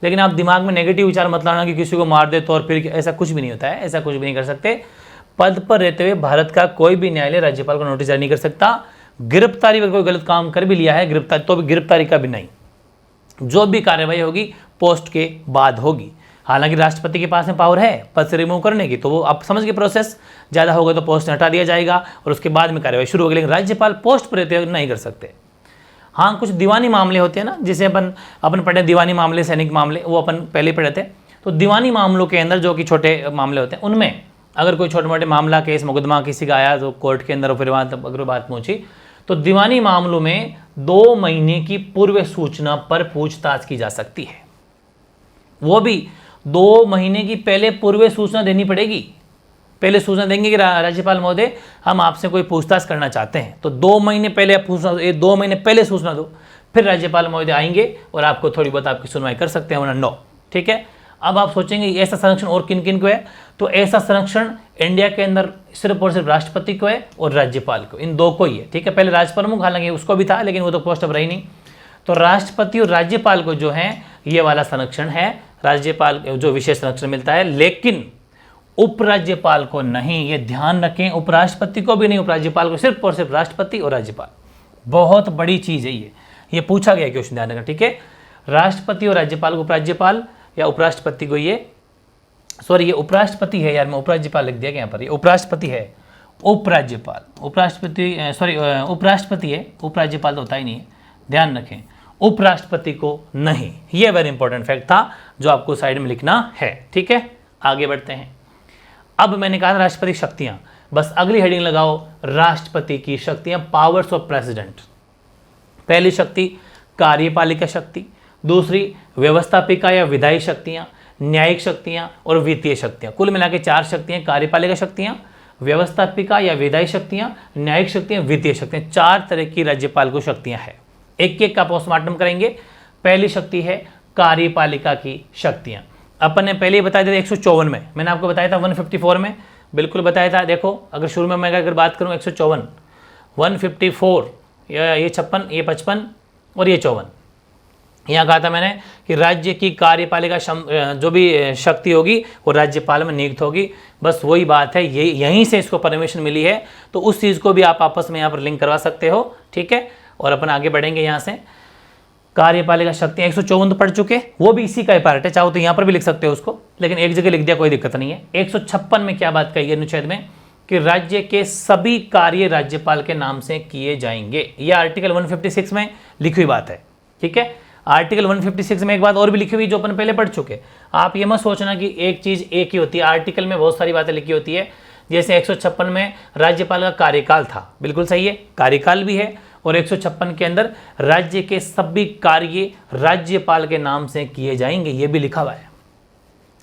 लेकिन आप दिमाग में नेगेटिव विचार मत लाना कि किसी को मार दे तो और फिर ऐसा कुछ भी नहीं होता है, ऐसा कुछ भी नहीं कर सकते। पद पर रहते हुए भारत का कोई भी न्यायालय राज्यपाल को नोटिस जारी नहीं कर सकता। गिरफ्तारी पर कोई गलत काम कर भी लिया है, गिरफ्तारी तो भी गिरफ्तारी का भी नहीं। जो भी कार्रवाई होगी पोस्ट के बाद होगी। हालांकि राष्ट्रपति के पास में पावर है पद से रिमूव करने की, तो वो आप समझ के प्रोसेस, ज़्यादा होगा तो पोस्ट हटा दिया जाएगा और उसके बाद में कार्रवाई शुरू होगी। लेकिन राज्यपाल पोस्ट पर रहते हुए नहीं कर सकते। हाँ, कुछ दीवानी मामले होते हैं ना, जिसे अपन पढ़े दीवानी मामले, सैनिक मामले, वो अपन पहले पढ़े थे। तो दीवानी मामलों के अंदर जो कि छोटे मामले होते हैं, उनमें अगर कोई छोटे मोटे मामला, केस, मुकदमा किसी का आया तो कोर्ट के अंदर, फिर वहाँ अगर बात पहुँची, तो दीवानी मामलों में 2 महीने की पूर्व सूचना पर पूछताछ की जा सकती है। वो भी 2 महीने की पहले पूर्व सूचना देनी पड़ेगी। पहले सूचना देंगे कि राज्यपाल महोदय हम आपसे कोई पूछताछ करना चाहते हैं, तो 2 महीने पहले आप 2 महीने पहले सूचना दो, फिर राज्यपाल महोदय आएंगे और आपको थोड़ी बहुत आपकी सुनवाई कर सकते हैं, वरना नो। ठीक है। अब आप सोचेंगे ऐसा संरक्षण और किन किन को है, तो ऐसा संरक्षण इंडिया के अंदर सिर्फ और सिर्फ राष्ट्रपति को है और राज्यपाल को, इन 2 को ही है। ठीक है। पहले राजप्रमुख, हालांकि उसको भी था लेकिन वो तो पोस्ट अब रही नहीं। तो राष्ट्रपति और राज्यपाल को जो है ये वाला संरक्षण है, राज्यपाल जो विशेष संरक्षण मिलता है, लेकिन उपराज्यपाल को नहीं। ये ध्यान रखें, उपराष्ट्रपति को भी नहीं, उपराज्यपाल को सिर्फ और सिर्फ राष्ट्रपति और राज्यपाल। बहुत बड़ी चीज़ है ये पूछा गया क्वेश्चन, ध्यान रखना। ठीक है। राष्ट्रपति और राज्यपाल को उपराज्यपाल या उपराष्ट्रपति को ये ये उपराष्ट्रपति है यार, मैं उपराज्यपाल लिख दिया यहाँ पर, ये उपराष्ट्रपति है, उपराज्यपाल, उपराष्ट्रपति है, उपराज्यपाल तो होता ही नहीं है, ध्यान रखें। उपराष्ट्रपति को नहीं, ये वेरी इंपॉर्टेंट फैक्ट था जो आपको साइड में लिखना है। ठीक है। आगे बढ़ते हैं। अब मैंने कहा राष्ट्रपति की शक्तियां, बस अगली हेडिंग लगाओ, राष्ट्रपति की शक्तियां, पावर्स ऑफ प्रेसिडेंट। पहली शक्ति कार्यपालिका शक्ति, दूसरी व्यवस्थापिका या विधायी शक्तियां, न्यायिक शक्तियां और वित्तीय शक्तियां। कुल मिला के 4 शक्तियां, कार्यपालिका शक्तियां, व्यवस्थापिका या विधायी शक्तियां, न्यायिक शक्तियां, वित्तीय शक्तियां। 4 तरह की राज्यपाल को शक्तियां हैं। एक एक का पोस्टमार्टम करेंगे। पहली शक्ति है कार्यपालिका की शक्तियां। अपन ने पहले ही बताया था 154 में, मैंने आपको बताया था 154 में, बिल्कुल बताया था। देखो अगर शुरू में मैं अगर बात करूं 154, 154, ये 56, ये 55 और ये 54, यहाँ कहा था मैंने कि राज्य की कार्यपालिका जो भी शक्ति होगी वो राज्यपाल में नियुक्त होगी। बस वही बात है, ये यहीं से इसको परमिशन मिली है, तो उस चीज़ को भी आप आपस में यहाँ पर लिंक करवा सकते हो। ठीक है। और अपन आगे बढ़ेंगे यहाँ से। कार्यपालिका शक्तियाँ 154 तो पढ़ चुके, वो भी इसी का पार्ट है, चाहो तो यहाँ पर भी लिख सकते हो उसको, लेकिन एक जगह लिख दिया कोई दिक्कत नहीं है। 156 में क्या बात कही है अनुच्छेद में कि राज्य के सभी कार्य राज्यपाल के नाम से किए जाएंगे। यह आर्टिकल 156 में लिखी हुई बात है। ठीक है। आर्टिकल 156 में एक बात और भी लिखी हुई जो अपन पहले पढ़ चुके। आप ये मत सोचना कि एक चीज़ एक ही होती है, आर्टिकल में बहुत सारी बातें लिखी होती है। जैसे 156 में राज्यपाल का कार्यकाल था, बिल्कुल सही है, कार्यकाल भी है। और 156 के अंदर राज्य के सभी कार्य राज्यपाल के नाम से किए जाएंगे, ये भी लिखा हुआ है।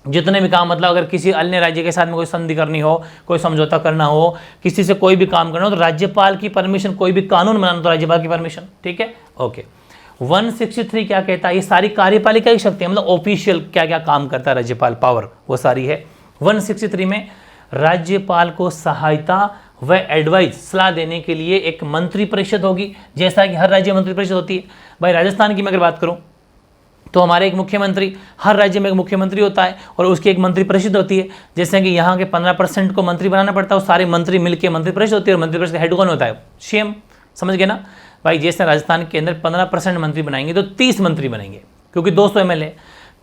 जितने भी काम, मतलब अगर किसी अन्य राज्य के साथ में कोई संधि करनी हो, कोई समझौता करना हो, किसी से कोई भी काम करना हो, तो राज्यपाल की परमिशन, कोई भी कानून बनाना तो राज्यपाल की परमिशन, ठीक है, ओके। 163 क्या कहता है, ये सारी कार्यपालिका की शक्ति है, मतलब ऑफिशियल क्या क्या काम करता है राज्यपाल, पावर वो सारी है। 163 में राज्यपाल को सहायता व एडवाइस, सलाह देने के लिए एक मंत्री परिषद होगी, जैसा कि हर राज्य मंत्री परिषद होती है। भाई राजस्थान की मैं अगर बात करूं तो हमारे एक मुख्यमंत्री, हर राज्य में एक मुख्यमंत्री होता है और उसकी एक मंत्री परिषद होती है। जैसे कि यहाँ के 15% को मंत्री बनाना पड़ता है, वो सारे मंत्री मिलकर मंत्री परिषद होती है, और मंत्री परिषद का हेड कौन होता है, सीएम, समझ गए ना भाई। जैसे राजस्थान के अंदर 15% मंत्री बनाएंगे तो 30 मंत्री बनेंगे, क्योंकि 200 MLA,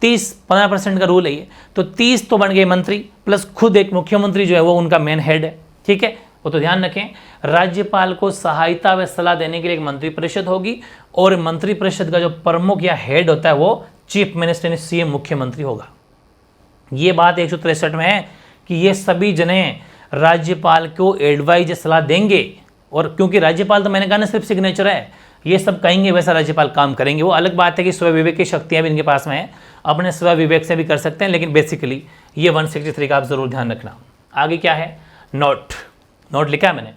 15% का रूल है ये, तो 30 तो बन गए मंत्री, प्लस खुद एक मुख्यमंत्री जो है वो उनका मेन हेड है, ठीक है। वो तो ध्यान रखें, राज्यपाल को सहायता व सलाह देने के लिए एक मंत्री परिषद होगी, और मंत्री परिषद का जो प्रमुख या हेड होता है वो चीफ मिनिस्टर यानी सीएम, मुख्यमंत्री होगा। ये बात 163 में है कि ये सभी जने राज्यपाल को एडवाइज सलाह देंगे, और क्योंकि राज्यपाल तो मैंने कहा ना सिर्फ सिग्नेचर है, ये सब कहेंगे वैसा राज्यपाल काम करेंगे। वो अलग बात है कि स्व विवेक की शक्तियां भी इनके पास में है, अपने स्व विवेक से भी कर सकते हैं, लेकिन बेसिकली ये 163 का आप जरूर ध्यान रखना। आगे क्या है, नोट लिखा है मैंने,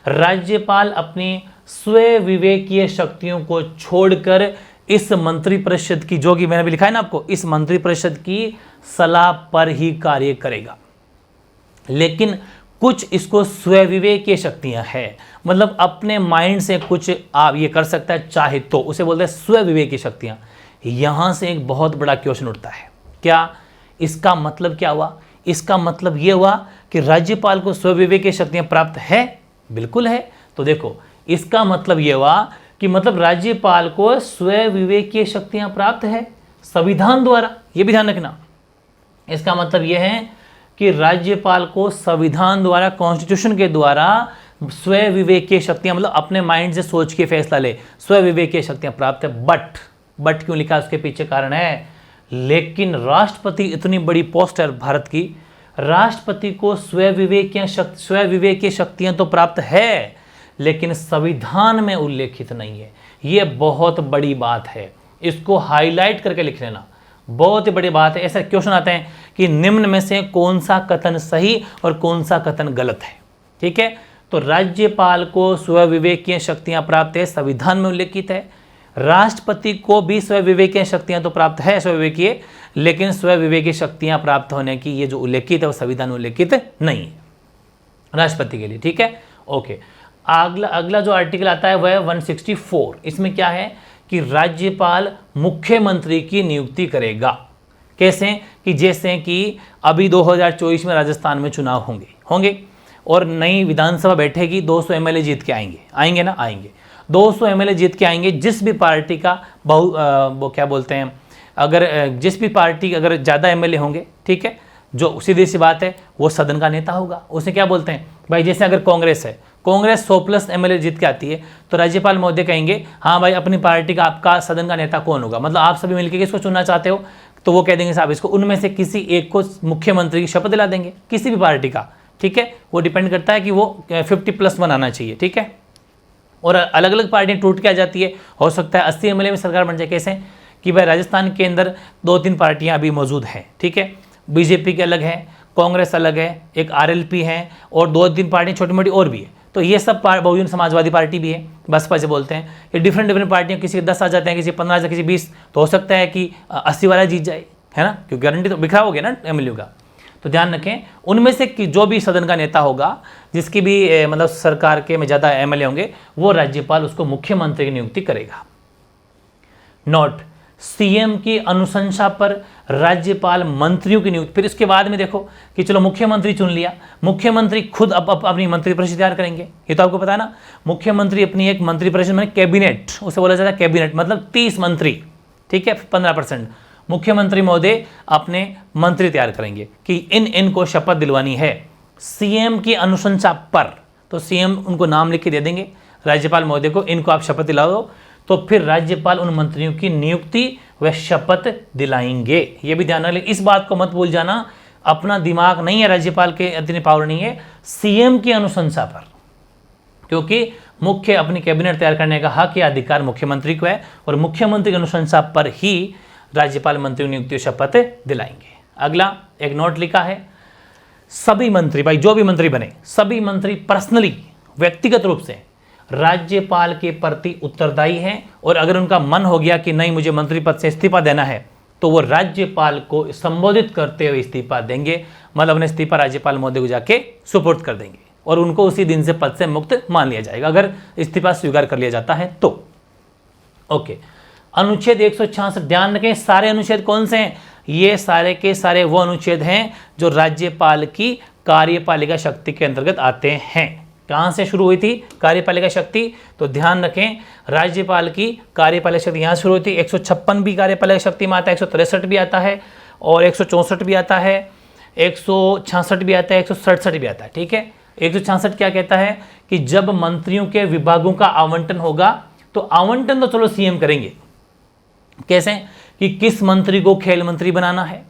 राज्यपाल अपनी स्व विवेकीय शक्तियों को छोड़कर इस मंत्री परिषद की, जो कि मैंने भी लिखा है ना आपको, इस मंत्री परिषद की सलाह पर ही कार्य करेगा। लेकिन कुछ इसको स्व विवेकीय शक्तियां हैं, मतलब अपने माइंड से कुछ आप ये कर सकता है चाहे तो, उसे बोलते हैं स्व विवेकीय शक्तियां। यहां से एक बहुत बड़ा क्वेश्चन उठता है, क्या इसका मतलब क्या हुआ? इसका मतलब यह हुआ कि राज्यपाल को स्व विवेकीय शक्तियां प्राप्त है, बिल्कुल है। तो देखो इसका मतलब यह हुआ कि मतलब राज्यपाल को स्व विवेकीय शक्तियां प्राप्त है संविधान द्वारा, यह भी ध्यान रखना। इसका मतलब यह है कि राज्यपाल को संविधान द्वारा, कॉन्स्टिट्यूशन के द्वारा स्व विवेकीय शक्तियां, मतलब अपने माइंड से सोच के फैसला ले, स्व विवेकीय शक्तियां प्राप्त है। बट क्यों लिखा, उसके पीछे कारण है। लेकिन राष्ट्रपति, इतनी बड़ी पोस्ट है भारत की, राष्ट्रपति को स्व विवेकीय शक्तियां तो प्राप्त है, लेकिन संविधान में उल्लेखित नहीं है। यह बहुत बड़ी बात है, इसको हाईलाइट करके लिख लेना, बहुत ही बड़ी बात है। ऐसे क्वेश्चन आते हैं कि निम्न में से कौन सा कथन सही और कौन सा कथन गलत है, ठीक है। तो राज्यपाल को स्व विवेकीय शक्तियां प्राप्त है, संविधान में उल्लेखित है। राष्ट्रपति को भी स्व विवेकीय शक्तियां तो प्राप्त है, स्व विवेकीय, लेकिन स्व विवेकीय शक्तियां प्राप्त होने की ये जो उल्लेखित है वो संविधान में उल्लेखित नहीं है राष्ट्रपति के लिए, ठीक है, ओके। अगला जो आर्टिकल आता है वह है 164। इसमें क्या है कि राज्यपाल मुख्यमंत्री की नियुक्ति करेगा। कैसे? कि जैसे कि अभी 2024 में राजस्थान में चुनाव होंगे और नई विधानसभा बैठेगी, 200 MLA जीत के आएंगे ना, 200 MLA जीत के आएंगे। जिस भी पार्टी का वो क्या बोलते हैं, अगर जिस भी पार्टी अगर ज़्यादा MLA होंगे, ठीक है, जो सीधी सी बात है वो सदन का नेता होगा। उसे क्या बोलते हैं भाई, जैसे अगर कांग्रेस है, कांग्रेस 100+ MLA जीत के आती है, तो राज्यपाल महोदय कहेंगे हाँ भाई अपनी पार्टी का आपका सदन का नेता कौन होगा, मतलब आप सभी मिलकर किसको चुनना चाहते हो, तो वो कह देंगे साहब इसको, उनमें से किसी एक को मुख्यमंत्री की शपथ दिला देंगे, किसी भी पार्टी का, ठीक है। वो डिपेंड करता है कि वो 50+1 आना चाहिए, ठीक है। और अलग अलग पार्टियां टूट के आ जाती है, हो सकता है 80 MLA में सरकार बन जाए। कैसे कि भाई राजस्थान के अंदर 2-3 पार्टियां अभी मौजूद हैं, ठीक है, बीजेपी के अलग है, कांग्रेस अलग है, एक RLP है, और 2-3 पार्टियां छोटी मोटी और भी है। तो ये सब बहुजन समाजवादी पार्टी भी है, बसपा से बोलते हैं। ये डिफरेंट पार्टियां, किसी के 10 आ जाते हैं, किसी 15 आ जाते हैं, किसी 20, तो हो सकता है कि 80 वाला जीत जाए, है ना, क्योंकि गारंटी तो बिखरा हो गया ना MLA का। तो ध्यान रखें, उनमें से जो भी सदन का नेता होगा, जिसकी भी मतलब सरकार के में ज़्यादा MLA होंगे, वो राज्यपाल उसको मुख्यमंत्री की नियुक्ति करेगा। नोट, CM की अनुशंसा पर राज्यपाल मंत्रियों की नियुक्ति। फिर इसके बाद में देखो कि चलो मुख्यमंत्री चुन लिया, मुख्यमंत्री खुद अपनी मंत्री परिषद तैयार करेंगे, ये तो आपको पता है ना। मुख्यमंत्री अपनी एक मंत्री परिषद में, कैबिनेट उसे बोला जाता है, कैबिनेट मतलब 30 मंत्री, ठीक है, 15%। मुख्यमंत्री महोदय अपने मंत्री तैयार करेंगे कि इन को शपथ दिलवानी है CM की अनुशंसा पर, तो CM उनको नाम लिख के दे देंगे राज्यपाल महोदय को, इनको आप शपथ दिलाओ। तो फिर राज्यपाल उन मंत्रियों की नियुक्ति व शपथ दिलाएंगे। ये भी ध्यान रखें, इस बात को मत भूल जाना, अपना दिमाग नहीं है, राज्यपाल के इतनी पावर नहीं है, सीएम की अनुशंसा पर, क्योंकि मुख्य अपनी कैबिनेट तैयार करने का हक या अधिकार मुख्यमंत्री को है और मुख्यमंत्री की अनुशंसा पर ही राज्यपाल मंत्री नियुक्ति शपथ दिलाएंगे। अगला एक नोट लिखा है, सभी मंत्री, भाई जो भी मंत्री बने, सभी मंत्री पर्सनली व्यक्तिगत रूप से राज्यपाल के प्रति उत्तरदायी हैं और अगर उनका मन हो गया कि नहीं मुझे मंत्री पद से इस्तीफा देना है तो वो राज्यपाल को संबोधित करते हुए इस्तीफा देंगे, मतलब अपने इस्तीफा राज्यपाल महोदय को जाके सुपुर्द कर देंगे और उनको उसी दिन से पद से मुक्त मान लिया जाएगा अगर इस्तीफा स्वीकार कर लिया जाता है तो। ओके, अनुच्छेद 166, ध्यान रखें सारे अनुच्छेद कौन से हैं, ये सारे के सारे वो अनुच्छेद हैं जो राज्यपाल की कार्यपालिका शक्ति के अंतर्गत आते हैं। कहाँ से शुरू हुई थी कार्यपालिका शक्ति, तो ध्यान रखें राज्यपाल की कार्यपालिका शक्ति यहाँ शुरू हुई थी। 156 भी कार्यपालिका शक्ति में आता है, 163 भी आता है और 164 भी आता है, 166 भी आता है, 167 भी आता है। ठीक है, 166 क्या कहता है कि जब मंत्रियों के विभागों का आवंटन होगा तो आवंटन तो चलो सीएम करेंगे, कैसे कि किस मंत्री को खेल मंत्री बनाना है,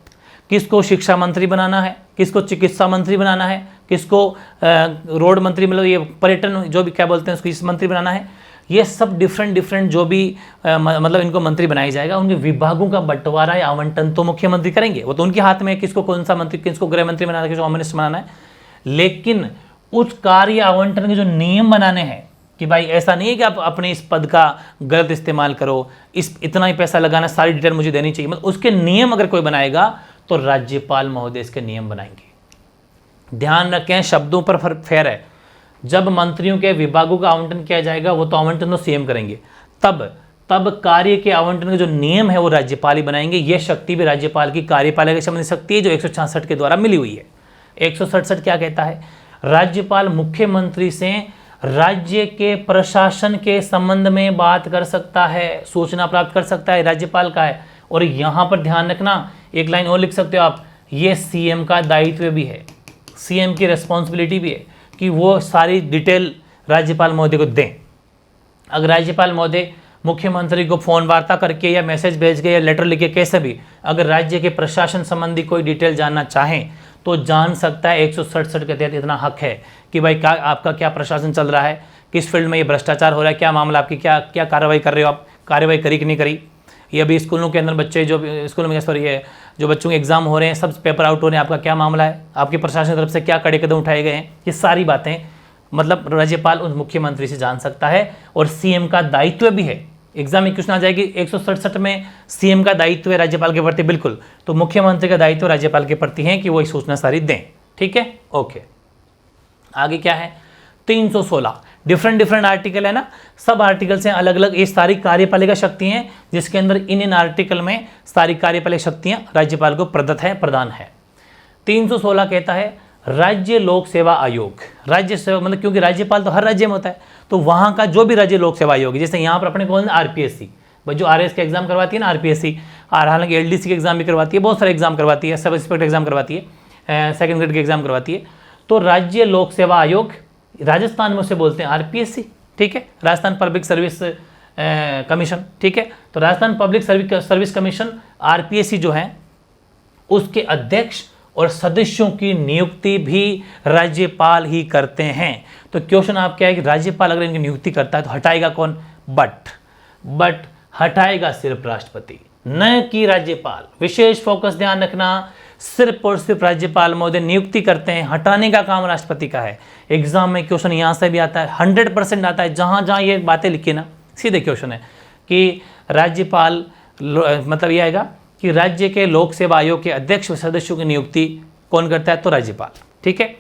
किसको शिक्षा मंत्री बनाना है, किसको चिकित्सा मंत्री बनाना है, किसको रोड मंत्री, मतलब ये पर्यटन जो भी क्या बोलते हैं उसको, इस मंत्री बनाना है। ये सब डिफरेंट जो भी मतलब इनको मंत्री बनाया जाएगा, उनके विभागों का बंटवारा या आवंटन तो मुख्यमंत्री करेंगे, वो तो उनके हाथ में है किसको कौन सा मंत्री, किसको गृह मंत्री बनाना है, किसको होम मिनिस्टर बनाना है। लेकिन उस कार्य आवंटन के जो नियम बनाने हैं कि भाई ऐसा नहीं है कि आप अपने इस पद का गलत इस्तेमाल करो, इस इतना ही पैसा लगाना, सारी डिटेल मुझे देनी चाहिए, मतलब उसके नियम अगर कोई बनाएगा तो राज्यपाल महोदय इसके नियम बनाएंगे। ध्यान रखें शब्दों पर फेर है, जब मंत्रियों के विभागों का आवंटन किया जाएगा वो तो आवंटन तो सीएम करेंगे, तब कार्य के आवंटन के जो नियम है वो राज्यपाल ही बनाएंगे। ये शक्ति भी राज्यपाल की कार्यपालिका संबंधी शक्ति है जो 166 के द्वारा मिली हुई है। 167 क्या कहता है, राज्यपाल मुख्यमंत्री से राज्य के प्रशासन के संबंध में बात कर सकता है, सूचना प्राप्त कर सकता है, राज्यपाल का है। और यहाँ पर ध्यान रखना, एक लाइन और लिख सकते हो आप, ये सीएम का दायित्व भी है, सीएम की रिस्पॉन्सिबिलिटी भी है कि वो सारी डिटेल राज्यपाल महोदय को दें। अगर राज्यपाल महोदय मुख्यमंत्री को फोन वार्ता करके या मैसेज भेज के या लेटर लिख के कैसे भी अगर राज्य के प्रशासन संबंधी कोई डिटेल जानना चाहें तो जान सकता है। 167 के तहत इतना हक है कि भाई क्या आपका क्या प्रशासन चल रहा है, किस फील्ड में ये भ्रष्टाचार हो रहा है, क्या मामला, आपकी क्या क्या कार्रवाई कर रहे हो आप, कार्रवाई करी कि नहीं करी। ये अभी स्कूलों के अंदर बच्चे जो स्कूलों में सॉरी ये जो बच्चों के एग्जाम हो रहे हैं, सब पेपर आउट हो रहे हैं, आपका क्या मामला है, आपकी प्रशासन की तरफ से क्या कड़े कदम उठाए गए हैं, ये सारी बातें मतलब राज्यपाल उस मुख्यमंत्री से जान सकता है। और सीएम का दायित्व भी है, एग्जाम में क्वेश्चन आ जाएगी 167 में सीएम का दायित्व है राज्यपाल के प्रति, बिल्कुल, तो मुख्यमंत्री का दायित्व राज्यपाल के प्रति है कि वो सूचना सारी दें। ठीक है, ओके। आगे क्या है, 316 डिफरेंट आर्टिकल है ना, सब आर्टिकल से अलग अलग ये सारी कार्यपालिका शक्ति हैं जिसके अंदर इन आर्टिकल में सारी कार्यपालिका शक्तियां राज्यपाल को प्रदान है। 316 कहता है राज्य लोक सेवा आयोग, राज्य सेवा मतलब क्योंकि राज्यपाल तो हर राज्य में होता है तो वहाँ का जो भी राज्य लोक सेवा आयोग, जैसे यहाँ पर अपने कौन आरपीएससी, जो आरएस का एग्जाम करवाती है ना आरपीएससी, और हालांकि एलडीसी के एग्जाम भी करवाती है, बहुत सारे एग्जाम करवाती है, सब इंस्पेक्टर एग्जाम करवाती है, सेकंड ग्रेड के एग्जाम करवाती है। तो राज्य लोक सेवा आयोग राजस्थान में उसे बोलते हैं आरपीएससी। ठीक है, राजस्थान पब्लिक सर्विस कमीशन। ठीक है, तो Rajasthan public service commission RPSC जो है उसके अध्यक्ष और सदस्यों की नियुक्ति भी राज्यपाल ही करते हैं। तो क्वेश्चन आप क्या है कि राज्यपाल अगर इनकी नियुक्ति करता है तो हटाएगा कौन, बट हटाएगा सिर्फ राष्ट्रपति, न कि राज्यपाल। विशेष फोकस ध्यान रखना, सिर्फ और सिर्फ राज्यपाल महोदय नियुक्ति करते हैं, हटाने का काम राष्ट्रपति का है। एग्जाम में क्वेश्चन यहाँ से भी आता है, 100% आता है, जहाँ जहाँ ये बातें लिखी ना सीधे क्वेश्चन है कि राज्यपाल मतलब ये आएगा कि राज्य के लोक सेवा आयोग के अध्यक्ष सदस्यों की नियुक्ति कौन करता है, तो राज्यपाल। ठीक है,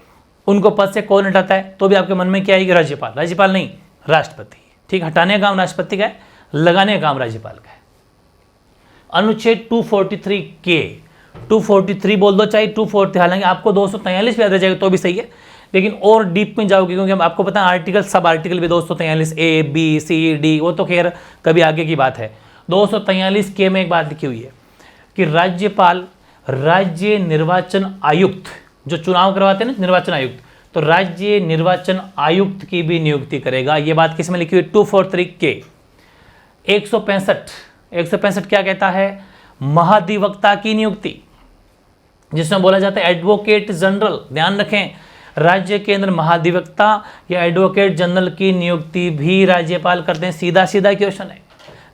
उनको पद से कौन हटाता है, तो भी आपके मन में क्या आएगी, राज्यपाल नहीं राष्ट्रपति। ठीक, हटाने का काम राष्ट्रपति का है, लगाने का काम राज्यपाल का है। अनुच्छेद 243 के 243 बोल दो चाहे 240, हालांकि आपको 243 याद रह जाएगा तो भी सही है, लेकिन और डीप में जाओगे क्योंकि आपको पता है आर्टिकल सब आर्टिकल भी 243 ए बी सी डी, वो तो खैर कभी आगे की बात है। 243 के में एक बात लिखी हुई है कि राज्यपाल राज्य निर्वाचन आयुक्त, जो चुनाव करवाते हैं ना निर्वाचन आयुक्त, तो राज्य निर्वाचन आयुक्त की भी नियुक्ति करेगा। ये बात किस में लिखी हुई है, 243 के। 165 क्या कहता है? महाधिवक्ता की नियुक्ति, जिसमें बोला जाता है एडवोकेट जनरल। ध्यान रखें, राज्य के अंदर महाधिवक्ता या एडवोकेट जनरल की नियुक्ति भी राज्यपाल करते हैं। सीधा सीधा क्वेश्चन है,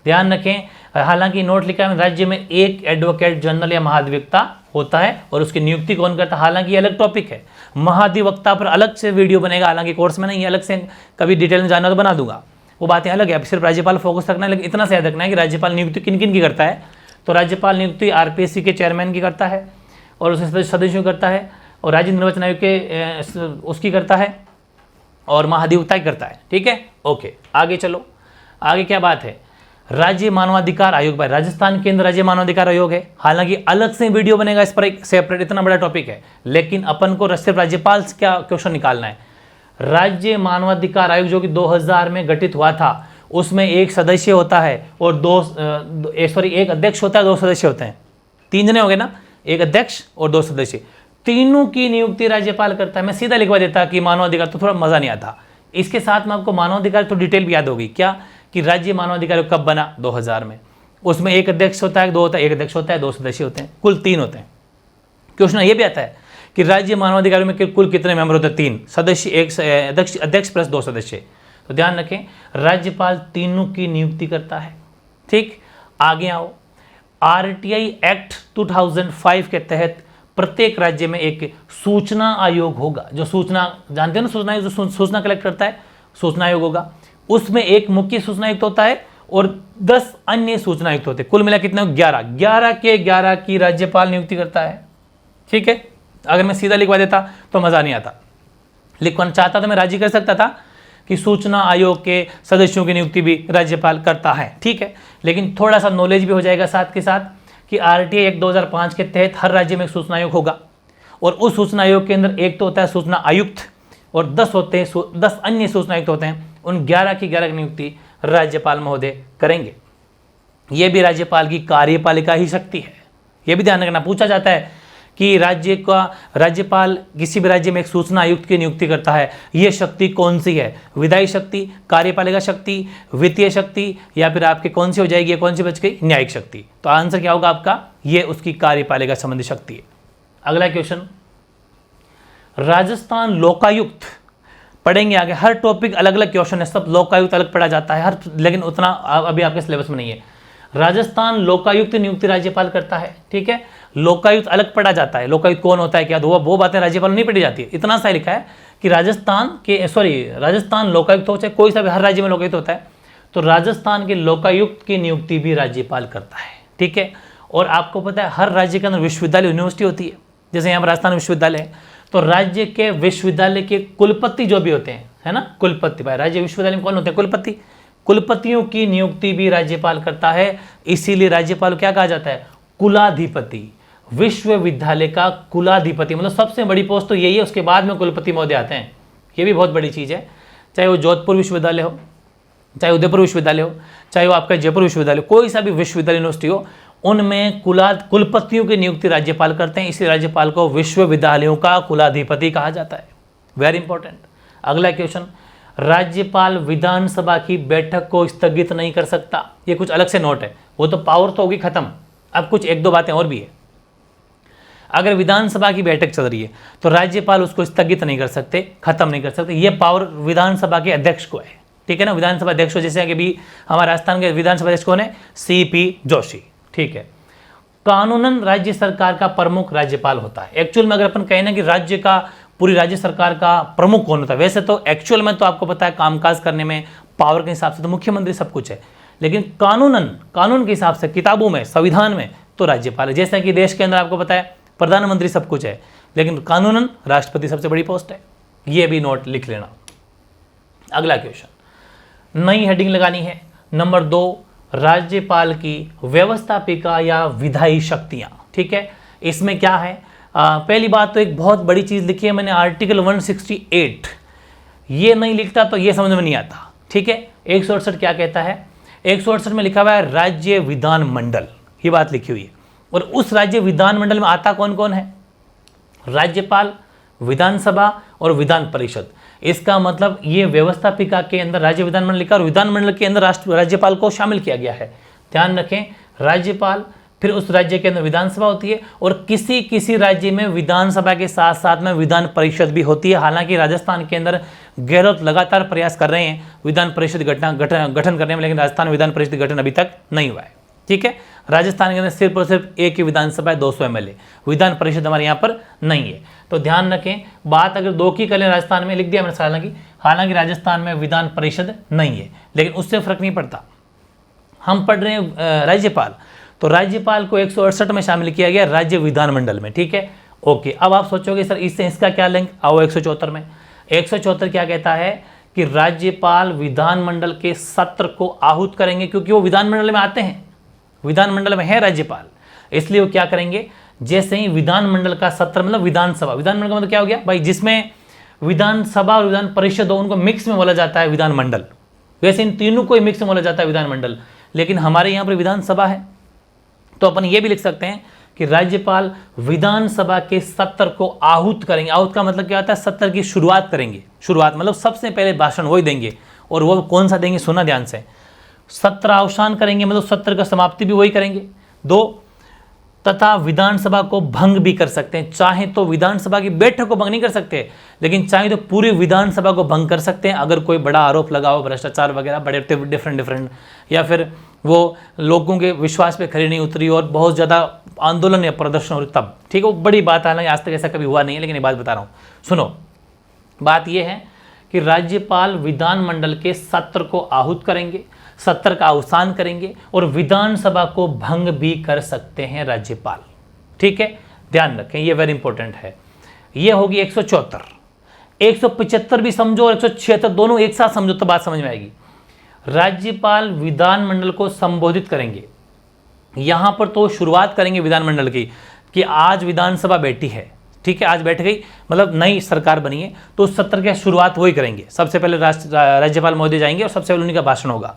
ध्यान रखें। हालांकि नोट लिखा है राज्य में एक एडवोकेट जनरल या महाधिवक्ता होता है और उसकी नियुक्ति कौन करता है? हालांकि ये अलग टॉपिक है, महाधिवक्ता पर अलग से वीडियो बनेगा, हालांकि कोर्स में नहीं, अलग से कभी डिटेल में जानना तो बना दूंगा, वो बातें अलग है। अब सिर्फ राज्यपाल फोकस रखना है, लेकिन इतना से याद रखना है कि राज्यपाल नियुक्ति किन किन की करता है। तो राज्यपाल नियुक्ति आरपीएससी के चेयरमैन की करता है और उसके सदस्यों करता है, और राज्य निर्वाचन आयोग के उसकी करता है, और महाधिवक्ता की करता है। ठीक है, ओके, आगे चलो। आगे क्या बात है? राज्य मानवाधिकार आयोग। भाई राजस्थान के अंदर राज्य मानवाधिकार आयोग है, हालांकि अलग से वीडियो बनेगा इस पर, एक सेपरेट, इतना बड़ा टॉपिक है, लेकिन अपन को सिर्फ राज्यपाल से क्या क्वेश्चन निकालना है। राज्य मानवाधिकार आयोग जो कि 2000 में गठित हुआ था, उसमें एक सदस्य होता है और एक अध्यक्ष होता है, 2 सदस्य होते हैं। 3 जने हो गए ना, एक अध्यक्ष और 2 सदस्य, तीनों की नियुक्ति राज्यपाल करता है। मैं सीधा लिखवा देता कि मानवाधिकार, तो थोड़ा मजा नहीं आता। इसके साथ में आपको मानवाधिकार तो डिटेल भी याद होगी, क्या कि राज्य मानवाधिकार आयोग कब बना? 2000 में। उसमें एक अध्यक्ष होता है, 2 होता है, एक अध्यक्ष होता है, 2 सदस्य होते हैं, कुल 3 होते हैं। क्वेश्चन ये भी आता है कि राज्य मानवाधिकार में कुल कितने मेंबर होते हैं? 3 सदस्य, एक अध्यक्ष प्लस 2 सदस्य। तो ध्यान रखें, राज्यपाल तीनों की नियुक्ति करता है। ठीक, आगे आओ। आरटीआई एक्ट 2005 के तहत प्रत्येक राज्य में एक सूचना आयोग होगा, जो सूचना, जानते हो ना, सूचना आयोग जो सूचना कलेक्ट करता है, सूचना आयोग होगा। उसमें एक मुख्य सूचना आयुक्त होता है और 10 अन्य सूचना आयुक्त होते हैं। कुल मिला कितने? 11 के 11 की राज्यपाल नियुक्ति करता है। ठीक है, अगर मैं सीधा लिखवा देता तो मजा नहीं आता, लिखवाना चाहता तो मैं राजी कर सकता था कि सूचना आयोग के सदस्यों की नियुक्ति भी राज्यपाल करता है। ठीक है, लेकिन थोड़ा सा नॉलेज भी हो जाएगा साथ के साथ कि आरटीआई एक्ट 2005 के तहत हर राज्य में एक सूचना आयोग होगा, और उस सूचना आयोग के अंदर एक तो होता है सूचना आयुक्त और 10 होते हैं 10 अन्य सूचना आयुक्त होते हैं। उन 11 की 11 की नियुक्ति राज्यपाल महोदय करेंगे। यह भी राज्यपाल की कार्यपालिका ही शक्ति है, यह भी ध्यान रखना। पूछा जाता है कि राज्यपाल किसी भी राज्य में एक सूचना आयुक्त की नियुक्ति करता है, यह शक्ति कौन सी है? विधायी शक्ति, कार्यपालिका शक्ति, वित्तीय शक्ति, या फिर आपके कौन सी हो जाएगी? कौन सी बच गई? न्यायिक शक्ति। तो आंसर क्या होगा आपका? ये उसकी कार्यपालिका संबंधी शक्ति है। अगला क्वेश्चन, राजस्थान लोकायुक्त पढ़ेंगे आगे। हर टॉपिक अलग अलग क्वेश्चन है, सब लोकायुक्त अलग पढ़ा जाता है हर, लेकिन उतना अभी आपके सिलेबस में नहीं है। राजस्थान लोकायुक्त नियुक्ति राज्यपाल करता है। ठीक है, लोकायुक्त अलग पढ़ा जाता है, लोकायुक्त कौन होता है, क्या वो बातें राज्यपाल नहीं पढ़ी जाती है। इतना सा लिखा है कि राजस्थान लोकायुक्त हो, चाहे कोई सा भी, हर राज्य में लोकायुक्त होता है, तो राजस्थान के लोकायुक्त की नियुक्ति भी राज्यपाल करता है। ठीक है, और आपको पता है हर राज्य के अंदर विश्वविद्यालय, यूनिवर्सिटी होती है, जैसे यहाँ पर राजस्थान विश्वविद्यालय है, तो राज्य के विश्वविद्यालय के कुलपति जो भी होते हैं, है ना, कुलपति, भाई राज्य विश्वविद्यालय में कौन होते हैं? कुलपति। कुलपतियों की नियुक्ति भी राज्यपाल करता है, इसीलिए राज्यपाल क्या कहा जाता है? कुलाधिपति। विश्वविद्यालय का कुलाधिपति, मतलब सबसे बड़ी पोस्ट तो यही है, उसके बाद में कुलपति महोदय आते हैं। ये भी बहुत बड़ी चीज़ है, चाहे वो जोधपुर विश्वविद्यालय हो, चाहे उदयपुर विश्वविद्यालय हो, चाहे वो आपका जयपुर विश्वविद्यालय, कोई सा भी विश्वविद्यालय यूनिवर्सिटी हो, उनमें कुलपतियों की नियुक्ति राज्यपाल करते हैं, इसलिए राज्यपाल को विश्वविद्यालयों का कुलाधिपति कहा जाता है। Very important. अगला क्वेश्चन, राज्यपाल विधानसभा की बैठक को स्थगित नहीं कर सकता। ये कुछ अलग से नोट है, वो तो पावर तो होगी खत्म, अब कुछ 1-2 बातें और भी है। अगर विधानसभा की बैठक चल रही है तो राज्यपाल उसको स्थगित नहीं कर सकते, खत्म नहीं कर सकते, ये पावर विधानसभा के अध्यक्ष को है। ठीक है ना, विधानसभा अध्यक्ष जैसे कि भी हमारे राजस्थान के विधानसभा अध्यक्ष कौन है? सीपी जोशी। ठीक है, कानूनन राज्य सरकार का प्रमुख राज्यपाल होता है। एक्चुअल में अगर अपन कहें ना कि राज्य का, पूरी राज्य सरकार का प्रमुख कौन होता है, वैसे तो एक्चुअल में तो आपको पता है कामकाज करने में पावर के हिसाब से तो मुख्यमंत्री सब कुछ है, लेकिन कानून के हिसाब से, किताबों में, संविधान में तो राज्यपाल है। जैसा कि देश के अंदर आपको पता है प्रधानमंत्री सब कुछ है, लेकिन कानूनन राष्ट्रपति सबसे बड़ी पोस्ट है। ये भी नोट लिख लेना। अगला क्वेश्चन, नई हेडिंग लगानी है। नंबर 2, राज्यपाल की व्यवस्थापिका या विधायी शक्तियां। ठीक है, इसमें क्या है? पहली बात तो एक बहुत बड़ी चीज लिखी है मैंने, आर्टिकल 168। ये नहीं लिखता तो ये समझ में नहीं आता। ठीक है, 168 क्या कहता है? 168 में लिखा हुआ है राज्य विधान मंडल, ये बात लिखी हुई है। और उस राज्य विधानमंडल में आता कौन कौन है? राज्यपाल, विधानसभा और विधान परिषद। इसका मतलब ये व्यवस्थापिका के अंदर राज्य विधानमंडल लिखा और विधानमंडल के अंदर राज्यपाल को शामिल किया गया है। ध्यान रखें, राज्यपाल, फिर उस राज्य के अंदर विधानसभा होती है और किसी किसी राज्य में विधानसभा के साथ साथ में विधान परिषद भी होती है। हालांकि राजस्थान के अंदर गहलोत लगातार प्रयास कर रहे हैं विधान परिषद गठन करने में, लेकिन राजस्थान में विधान परिषद गठन अभी तक नहीं हुआ है। ठीक है, राजस्थान के अंदर सिर्फ और सिर्फ एक ही विधानसभा है, 200 MLA, विधान परिषद हमारे यहाँ पर नहीं है। तो ध्यान रखें, बात अगर 2 की करें राजस्थान में, लिख दिया मैंने, हालांकि राजस्थान में विधान परिषद नहीं है, लेकिन उससे फर्क नहीं पड़ता। हम पढ़ रहे हैं राज्यपाल, तो राज्यपाल को 168 में शामिल किया गया राज्य विधानमंडल में। ठीक है, ओके। अब आप सोचोगे सर इससे इसका क्या लिंक, आओ 174 में। 174 क्या कहता है कि राज्यपाल विधानमंडल के सत्र को आहूत करेंगे, क्योंकि वो विधानमंडल में आते हैं, विधानमंडल में है राज्यपाल, इसलिए वो क्या करेंगे, जैसे ही विधानमंडल का सत्र, मतलब विधानसभा, विधानमंडल का मतलब क्या हो गया भाई, जिसमें विधानसभा और विधान परिषद हो, उनको मिक्स में बोला जाता है विधानमंडल। वैसे इन तीनों को मिक्स में बोला जाता है विधानमंडल, लेकिन हमारे यहाँ पर विधानसभा है, तो अपन ये भी लिख सकते हैं कि राज्यपाल विधानसभा के सत्र को आहूत करेंगे। आहूत का मतलब क्या होता है, सत्र की शुरुआत करेंगे। शुरुआत मतलब सबसे पहले भाषण वही देंगे, और वो कौन सा देंगे, सुना ध्यान से, सत्रावसान करेंगे, मतलब सत्र का समाप्ति भी वही करेंगे। 2, तथा विधानसभा को भंग भी कर सकते हैं। चाहे तो विधानसभा की बैठक को भंग नहीं कर सकते, लेकिन चाहे तो पूरी विधानसभा को भंग कर सकते हैं अगर कोई बड़ा आरोप लगा हो, भ्रष्टाचार वगैरह, बड़े डिफरेंट, या फिर वो लोगों के विश्वास पे खरी नहीं उतरी और बहुत ज़्यादा आंदोलन या प्रदर्शन हो रही, तब ठीक है, वो बड़ी बात है। आज तक ऐसा कभी हुआ नहीं है, लेकिन ये बात बता रहा हूँ, सुनो। बात यह है कि राज्यपाल विधानमंडल के सत्र को आहूत करेंगे, सत्र का अवसान करेंगे और विधानसभा को भंग भी कर सकते हैं राज्यपाल। ठीक है, ध्यान रखें, ये वेरी इंपॉर्टेंट है। ये होगी 174। 175 भी समझो और 176 दोनों एक साथ समझो तो बात समझ में आएगी। राज्यपाल विधानमंडल को संबोधित करेंगे। यहां पर तो शुरुआत करेंगे विधानमंडल की कि आज विधानसभा बैठी है, ठीक है, आज बैठ गई, मतलब नई सरकार बनी है, तो उस सत्र की शुरुआत वही करेंगे। सबसे पहले राज्यपाल महोदय जाएंगे और सबसे पहले उन्हीं का भाषण होगा।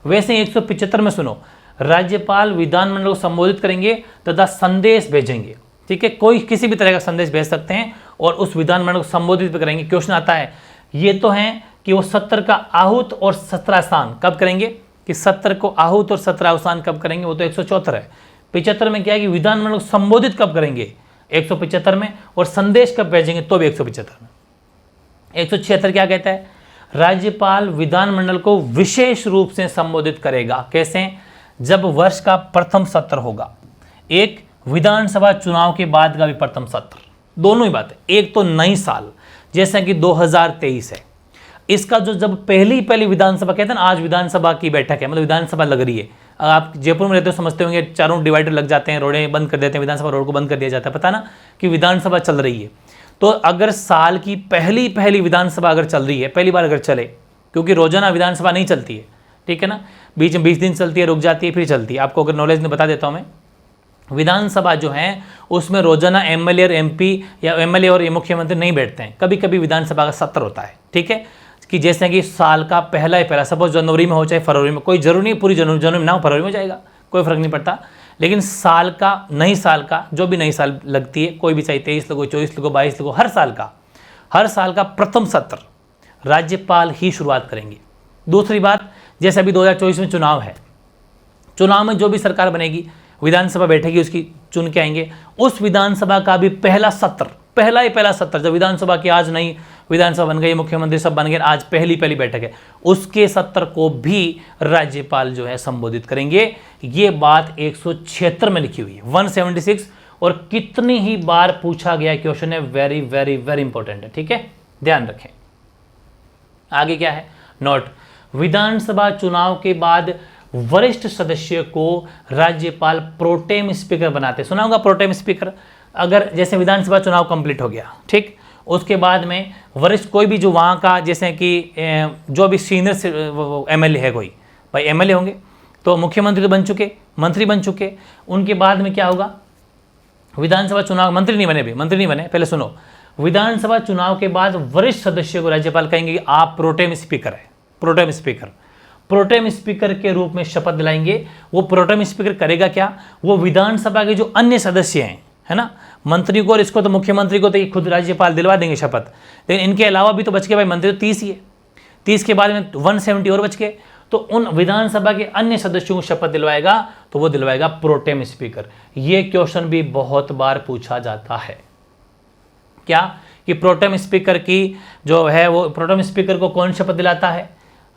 वैसे 175 में सुनो, राज्यपाल विधानमंडल को संबोधित करेंगे तथा संदेश भेजेंगे। ठीक है, कोई किसी भी तरह का संदेश भेज सकते हैं और उस विधानमंडल को संबोधित भी करेंगे। क्वेश्चन आता है, ये तो है कि वो सत्र का आहूत और सत्रावसान कब करेंगे, कि सत्र को आहूत और सत्रावसान कब करेंगे, वो तो 174 है। 75 में क्या है कि विधानमंडल को संबोधित कब करेंगे, 175 में, और संदेश कब भेजेंगे, तो भी 175 में। 176 क्या कहता है, राज्यपाल विधानमंडल को विशेष रूप से संबोधित करेगा। कैसे, जब वर्ष का प्रथम सत्र होगा, एक विधानसभा चुनाव के बाद का भी प्रथम सत्र, दोनों ही बात है। एक तो नई साल जैसा कि 2023 है, इसका जो जब पहली विधानसभा कहते हैं ना, आज विधानसभा की बैठक है, मतलब विधानसभा लग रही है। आप जयपुर में रहते हो, समझते होंगे, चारों डिवाइडर लग जाते हैं, रोडें बंद कर देते हैं, विधानसभा रोड को बंद कर दिया जाता है, पता ना कि विधानसभा चल रही है। तो अगर साल की पहली विधानसभा अगर चल रही है, पहली बार अगर चले, क्योंकि रोजाना विधानसभा नहीं चलती है, ठीक है ना, बीच में 20 दिन चलती है, रुक जाती है, फिर चलती है। आपको अगर नॉलेज में बता देता हूँ मैं, विधानसभा जो है उसमें रोजाना एमएलए और एमपी या एमएलए और मुख्यमंत्री नहीं बैठते हैं, कभी कभी विधानसभा का सत्र होता है। ठीक है, कि जैसे कि साल का पहला सपोज जनवरी में हो चाहे फरवरी में, कोई जरूरी नहीं पूरी जनवरी में ना हो, फरवरी में जाएगा, कोई फर्क नहीं पड़ता, लेकिन साल का, नई साल का, जो भी नई साल लगती है, कोई भी चाहे 23 लगो, 24 लगो, 22 लगो, हर साल का प्रथम सत्र राज्यपाल ही शुरुआत करेंगे। दूसरी बात, जैसे अभी 2024 में चुनाव है, चुनाव में जो भी सरकार बनेगी, विधानसभा बैठेगी, उसकी चुन के आएंगे, उस विधानसभा का भी पहला सत्र, जब विधानसभा की आज नई विधानसभा बन गई, मुख्यमंत्री सब बन गए, आज पहली बैठक है, उसके सत्र को भी राज्यपाल जो है संबोधित करेंगे। ये बात 176 में लिखी हुई है, 176, और कितनी ही बार पूछा गया क्वेश्चन है, वेरी वेरी वेरी इंपॉर्टेंट है। ठीक है, ध्यान रखें। आगे क्या है, नोट, विधानसभा चुनाव के बाद वरिष्ठ सदस्य को राज्यपाल प्रोटेम स्पीकर बनाते। सुना होगा प्रोटेम स्पीकर, अगर जैसे विधानसभा चुनाव कंप्लीट हो गया, ठीक, उसके बाद में वरिष्ठ कोई भी जो वहाँ का, जैसे कि जो भी सीनियर एमएलए है, कोई भाई एमएलए होंगे, तो मुख्यमंत्री तो बन चुके, मंत्री बन चुके, उनके बाद में क्या होगा, विधानसभा चुनाव, मंत्री नहीं बने, पहले सुनो, विधानसभा चुनाव के बाद वरिष्ठ सदस्य को राज्यपाल कहेंगे कि आप प्रोटेम स्पीकर है, प्रोटेम स्पीकर के रूप में शपथ दिलाएंगे। वो प्रोटेम स्पीकर करेगा क्या, वो विधानसभा के जो अन्य सदस्य हैं, है ना। मंत्री को और इसको तो मुख्यमंत्री को तो ये खुद राज्यपाल दिलवा देंगे शपथ, लेकिन इनके अलावा भी तो बच के भाई मंत्री तो 30 ही है, 30 के बाद में 170 और बच के, तो उन विधानसभा के अन्य सदस्यों को शपथ दिलवाएगा तो वो दिलवाएगा प्रोटेम स्पीकर। ये क्वेश्चन भी बहुत बार पूछा जाता है, क्या कि प्रोटेम स्पीकर की जो है वो प्रोटेम स्पीकर को कौन शपथ दिलाता है?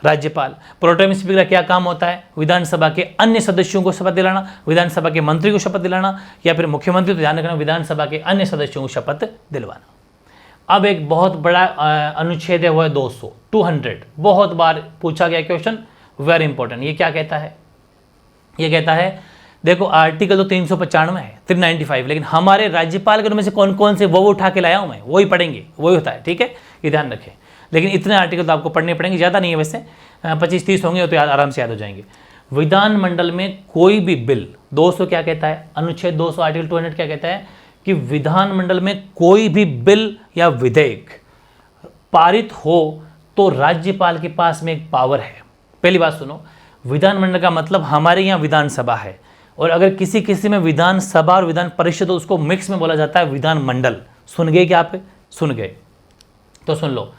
राज्यपाल। प्रोटेम स्पीकर का क्या काम होता है? विधानसभा के अन्य सदस्यों को शपथ दिलाना, विधानसभा के मंत्री को शपथ दिलाना, या फिर मुख्यमंत्री, तो ध्यान रखना विधानसभा के अन्य सदस्यों को शपथ दिलवाना। अब एक बहुत बड़ा अनुच्छेद है, वो है 200, बहुत बार पूछा गया क्वेश्चन, वेरी इंपॉर्टेंट। ये क्या कहता है? ये कहता है देखो आर्टिकल तो 395 है, 395, लेकिन हमारे राज्यपाल के उनमें से कौन कौन से वो उठा के लाया हूं मैं, वही पढ़ेंगे, वही होता है, ठीक है, ये ध्यान रखें। लेकिन इतने आर्टिकल तो आपको पढ़ने पड़ेंगे, ज़्यादा नहीं है वैसे, 25-30 होंगे तो आराम से याद हो जाएंगे। विधानमंडल में कोई भी बिल, 200 क्या कहता है, अनुच्छेद 200 आर्टिकल 200 क्या कहता है कि विधानमंडल में कोई भी बिल या विधेयक पारित हो तो राज्यपाल के पास में एक पावर है। पहली बात सुनो, विधानमंडल का मतलब हमारे यहाँ विधानसभा है, और अगर किसी में विधानसभा और विधान परिषद तो उसको मिक्स में बोला जाता है विधानमंडल। सुन गए क्या आप? सुन गए तो सुन लो।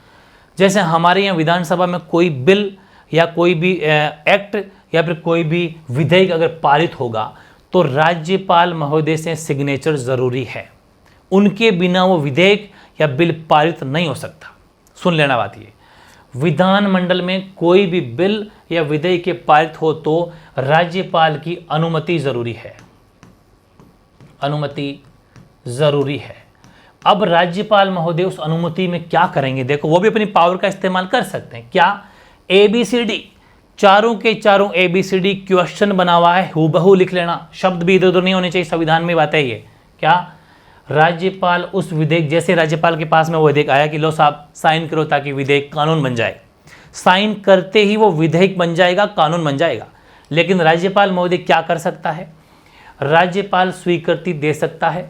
जैसे हमारे यहाँ विधानसभा में कोई बिल या कोई भी एक्ट या फिर कोई भी विधेयक अगर पारित होगा तो राज्यपाल महोदय से सिग्नेचर जरूरी है, उनके बिना वो विधेयक या बिल पारित नहीं हो सकता। सुन लेना बात ये, विधानमंडल में कोई भी बिल या विधेयक के पारित हो तो राज्यपाल की अनुमति जरूरी है, अनुमति जरूरी है। अब राज्यपाल महोदय उस अनुमति में क्या करेंगे? देखो वो भी अपनी पावर का इस्तेमाल कर सकते हैं। क्या? ABCD, चारों के चारों ABCD क्वेश्चन बना हुआ है, हूबहू लिख लेना, शब्द भी इधर उधर नहीं होने चाहिए, संविधान में बात है ये। क्या? राज्यपाल उस विधेयक, जैसे राज्यपाल के पास में वो विधेयक आया कि लो साहब साइन करो ताकि विधेयक कानून बन जाए, साइन करते ही वो विधेयक बन जाएगा, कानून बन जाएगा। लेकिन राज्यपाल महोदय क्या कर सकता है? राज्यपाल स्वीकृति दे सकता है,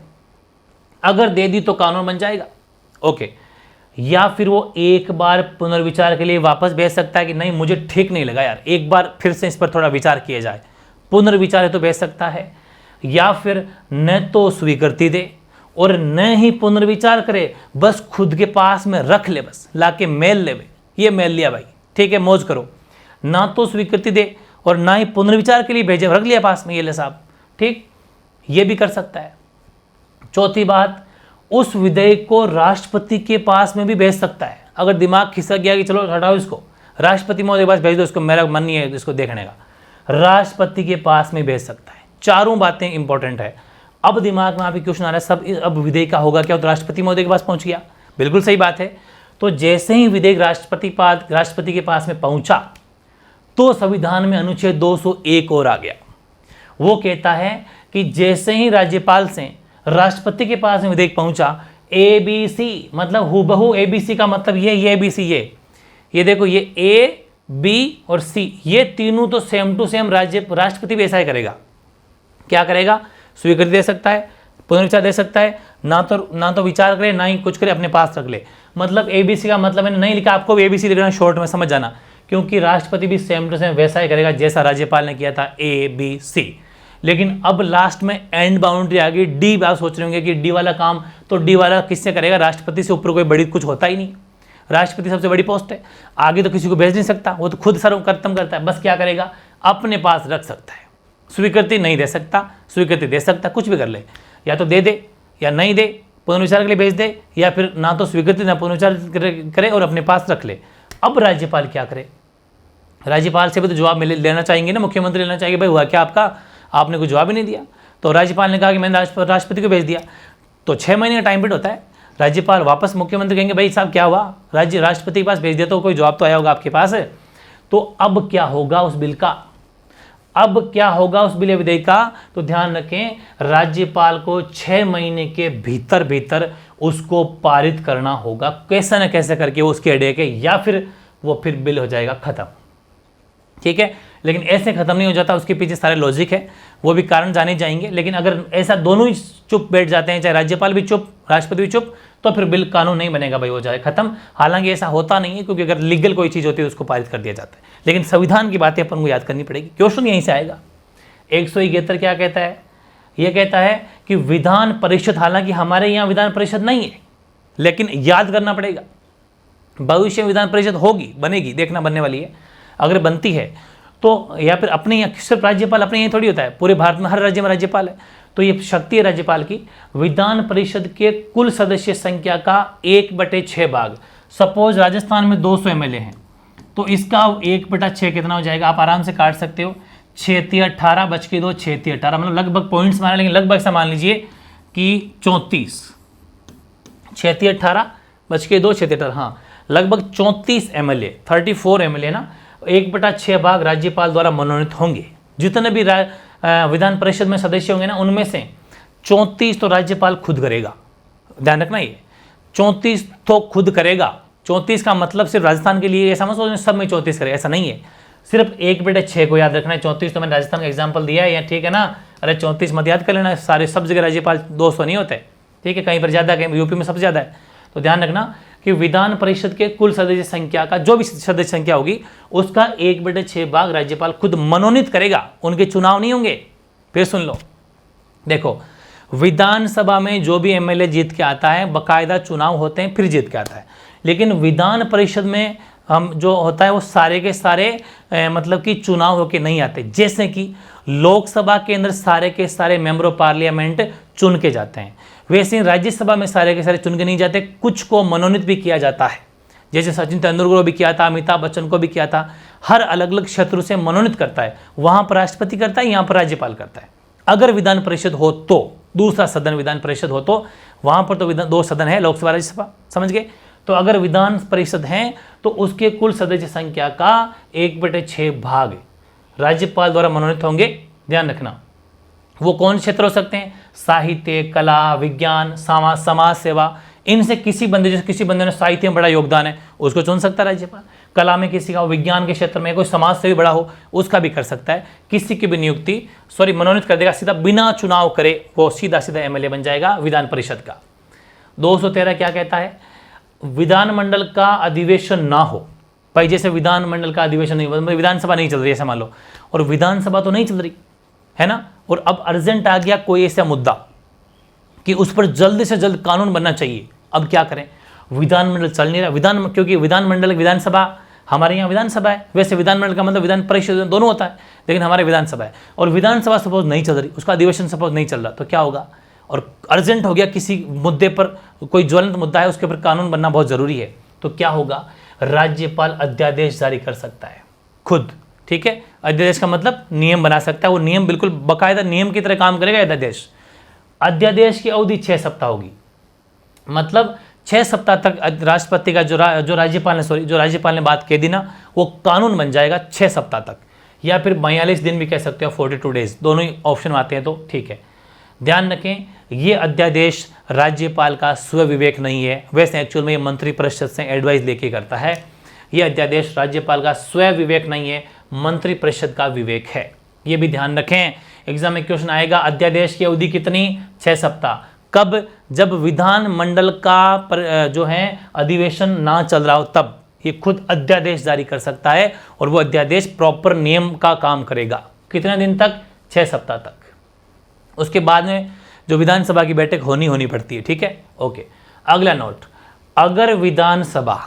अगर दे दी तो कानून बन जाएगा, ओके। या फिर वो एक बार पुनर्विचार के लिए वापस भेज सकता है कि नहीं मुझे ठीक नहीं लगा यार, एक बार फिर से इस पर थोड़ा विचार किया जाए, पुनर्विचार है तो भेज सकता है। या फिर न तो स्वीकृति दे और न ही पुनर्विचार करे, बस खुद के पास में रख ले, बस लाके मेल ले, ये मेल लिया भाई, ठीक है मौज करो। ना तो स्वीकृति दे और ना ही पुनर्विचार के लिए भेजे, रख लिया पास में, ये ले साहब, ठीक, ये भी कर सकता है। चौथी बात, उस विधेयक को राष्ट्रपति के पास में भी भेज सकता है। अगर दिमाग खिसक गया कि चलो हटाओ इसको, राष्ट्रपति महोदय के पास भेज दो इसको, मेरा मन नहीं है इसको देखने का, राष्ट्रपति के पास में भेज सकता है। चारों बातें इंपॉर्टेंट है। अब दिमाग में आप क्वेश्चन आ रहा है सब अब विधेयक का होगा क्या, तो राष्ट्रपति महोदय के पास पहुंच गया, बिल्कुल सही बात है। तो जैसे ही विधेयक राष्ट्रपति के पास में पहुंचा तो संविधान में अनुच्छेद 201 और आ गया। वो कहता है कि जैसे ही राज्यपाल से राष्ट्रपति के पास में विधेयक पहुंचा, ABC मतलब हूबहू, ABC का मतलब ये ABC, ये देखो, ये A, B और C, ये तीनों तो सेम टू सेम राष्ट्रपति भी ऐसा ही करेगा। क्या करेगा? स्वीकृति दे सकता है, पुनर्विचार दे सकता है, ना तो विचार करे ना ही कुछ करे, अपने पास रख ले। मतलब ABC का मतलब मैंने नहीं लिखा, आपको भी ABC लिखना, शॉर्ट में समझ जाना, क्योंकि राष्ट्रपति भी सेम टू सेम वैसा ही करेगा जैसा राज्यपाल ने किया था, ABC। लेकिन अब लास्ट में एंड बाउंड्री आ गई, डी। आप सोच रहे होंगे कि डी वाला काम, तो डी वाला किससे करेगा? राष्ट्रपति से ऊपर कोई बड़ी कुछ होता ही नहीं, राष्ट्रपति सबसे बड़ी पोस्ट है, आगे तो किसी को भेज नहीं सकता, वो तो खुद सर्व खत्म करता है। बस क्या करेगा? अपने पास रख सकता है, स्वीकृति नहीं दे सकता, स्वीकृति दे सकता, कुछ भी कर ले, या तो दे दे या नहीं दे, पुनर्विचार के लिए भेज दे, या फिर ना तो स्वीकृति ना पुनर्विचार करे और अपने पास रख ले। अब राज्यपाल क्या करे? राज्यपाल से भी तो जवाब लेना चाहेंगे ना, मुख्यमंत्री लेना चाहिए, भाई हुआ क्या आपका, आपने कोई जवाब ही नहीं दिया। तो राज्यपाल ने कहा कि मैंने राष्ट्रपति को भेज दिया, तो 6 महीने का टाइम पीरियड होता है। राज्यपाल वापस मुख्यमंत्री कहेंगे भाई साहब क्या हुआ, राष्ट्रपति के पास भेज दिया तो कोई जवाब तो आया होगा आपके पास। तो अब क्या होगा उस बिल का? अब क्या होगा उस बिल विधेयक का? तो ध्यान रखें, राज्यपाल को 6 महीने के भीतर भीतर उसको पारित करना होगा, कैसे न कैसे करके उसके अड़े के, या फिर वो फिर बिल हो जाएगा खत्म, ठीक है। लेकिन ऐसे खत्म नहीं हो जाता, उसके पीछे सारे लॉजिक है, वो भी कारण जाने जाएंगे। लेकिन अगर ऐसा दोनों ही चुप बैठ जाते हैं, चाहे राज्यपाल भी चुप राष्ट्रपति भी चुप, तो फिर बिल कानून नहीं बनेगा भाई, हो जाए खत्म। हालांकि ऐसा होता नहीं है, क्योंकि अगर लीगल कोई चीज़ होती है उसको पारित कर दिया जाता है। लेकिन संविधान की बातें अपन को याद करनी पड़ेगी, क्वेश्चन यहीं से आएगा। 171 क्या कहता है? ये कहता है कि विधान परिषद, हालांकि हमारे यहाँ विधान परिषद नहीं है, लेकिन याद करना पड़ेगा, भविष्य में विधान परिषद होगी, बनेगी, देखना बनने वाली है। अगर बनती है तो, या फिर अपने यहाँ सिर्फ राज्यपाल अपने यहाँ थोड़ी होता है, पूरे भारत में हर राज्य में राज्यपाल है, तो ये शक्ति है राज्यपाल की। विधान परिषद के कुल सदस्य संख्या का 1/6 भाग। सपोज राजस्थान में 200 एमएलए हैं, तो इसका 1/6 कितना हो जाएगा, आप आराम से काट सकते हो। 6 18 बच के 2 6 18, मतलब लगभग पॉइंट्स माना, लेकिन लगभग ऐसा मान लीजिए कि 34, 6 18 बच के 2 6 18, हाँ लगभग 34 एमएलए, 34 एमएलए ना, 1/6 भाग राज्यपाल द्वारा मनोनीत होंगे। जितने भी विधान परिषद में सदस्य होंगे ना, उनमें से 34 तो राज्यपाल खुद करेगा। ध्यान रखना, ये 34 तो खुद करेगा। 34 का मतलब सिर्फ राजस्थान के लिए ऐसा मत सोचना सब में 34 करेगा, ऐसा नहीं है। सिर्फ 1/6 को याद रखना है। 34 तो मैंने राजस्थान का एग्जाम्पल दिया है, या ठीक है ना। अरे 34 मत याद कर लेना, सारे सब जगह राज्यपाल 200 नहीं होते, ठीक है, कहीं पर ज़्यादा, कहीं यूपी में सबसे ज़्यादा है। तो ध्यान रखना कि विधान परिषद के कुल सदस्य संख्या का, जो भी सदस्य संख्या होगी, उसका 1/6 भाग राज्यपाल खुद मनोनीत करेगा, उनके चुनाव नहीं होंगे। फिर सुन लो, देखो विधानसभा में जो भी एमएलए जीत के आता है, बाकायदा चुनाव होते हैं फिर जीत के आता है। लेकिन विधान परिषद में हम जो होता है वो सारे के सारे मतलब कि चुनाव होके नहीं आते। जैसे कि लोकसभा के अंदर सारे के सारे मेंबर ऑफ पार्लियामेंट चुन के जाते हैं, वैसे ही राज्यसभा में सारे के सारे चुन के नहीं जाते, कुछ को मनोनीत भी किया जाता है। जैसे सचिन तेंदुलकर को भी किया था, अमिताभ बच्चन को भी किया था, हर अलग अलग क्षेत्र से मनोनीत करता है। वहाँ पर राष्ट्रपति करता है, यहाँ पर राज्यपाल करता है। अगर विधान परिषद हो तो, दूसरा सदन विधान परिषद हो तो, वहाँ पर तो 2 सदन है, लोकसभा राज्यसभा, समझ गए। तो अगर विधान परिषद हैं तो उसके कुल सदस्य संख्या का 1/6 भाग राज्यपाल द्वारा मनोनीत होंगे। ध्यान रखना, वो कौन क्षेत्र हो सकते हैं, साहित्य, कला, विज्ञान, समाज सेवा, इनसे किसी बंदे, जैसे किसी बंदे ने साहित्य में बड़ा योगदान है, उसको चुन सकता है राज्यपाल। कला में किसी का, विज्ञान के क्षेत्र में कोई समाज से भी बड़ा हो, उसका भी कर सकता है। किसी की भी नियुक्ति मनोनीत कर देगा सीधा, बिना चुनाव करे, वो सीधा सीधा एमएलए बन जाएगा विधान परिषद का। 213 क्या कहता है, विधानमंडल का अधिवेशन ना हो। भाई जैसे विधानमंडल का अधिवेशन नहीं, मतलब विधानसभा नहीं चल रही ऐसा मान लो, और विधानसभा तो नहीं चल रही है ना, और अब अर्जेंट आ गया कोई ऐसा मुद्दा कि उस पर जल्द से जल्द कानून बनना चाहिए। अब क्या करें, विधानमंडल चल नहीं रहा, क्योंकि विधानमंडल, विधानसभा, हमारे यहाँ विधानसभा है, वैसे विधानमंडल का मतलब विधान परिषद दोनों होता है, लेकिन हमारे विधानसभा है, और विधानसभा सपोज नहीं चल रही, उसका अधिवेशन सपोज नहीं चल रहा, तो क्या होगा, और अर्जेंट हो गया किसी मुद्दे पर, कोई ज्वलंत मुद्दा है, उसके ऊपर कानून बनना बहुत जरूरी है, तो क्या होगा, राज्यपाल अध्यादेश जारी कर सकता है खुद। ठीक है, अध्यादेश का मतलब नियम बना सकता है, वो नियम बिल्कुल बाकायदा नियम की तरह काम करेगा अध्यादेश। अध्यादेश की अवधि 6 सप्ताह होगी, मतलब 6 सप्ताह तक राष्ट्रपति का जो राज्यपाल ने बात कह दी ना, वो कानून बन जाएगा 6 सप्ताह तक, या फिर 42 दिन भी कह सकते हो, 42 डेज, दोनों ही ऑप्शन आते हैं, तो ठीक है। ध्यान रखें, ये अध्यादेश राज्यपाल का स्वविवेक नहीं है, वैसे एक्चुअल में ये मंत्रिपरिषद से एडवाइस लेके करता है। ये अध्यादेश राज्यपाल का स्वविवेक नहीं है, मंत्रिपरिषद का विवेक है, ये भी ध्यान रखें। एग्जाम में क्वेश्चन आएगा, अध्यादेश की अवधि कितनी, 6 सप्ताह। कब, जब विधानमंडल का जो है अधिवेशन ना चल रहा हो, तब ये खुद अध्यादेश जारी कर सकता है, और वो अध्यादेश प्रॉपर नियम का काम करेगा। कितने दिन तक, 6 सप्ताह तक। उसके बाद में जो विधानसभा की बैठक होनी पड़ती है। ठीक है, ओके। अगला नोट, अगर विधानसभा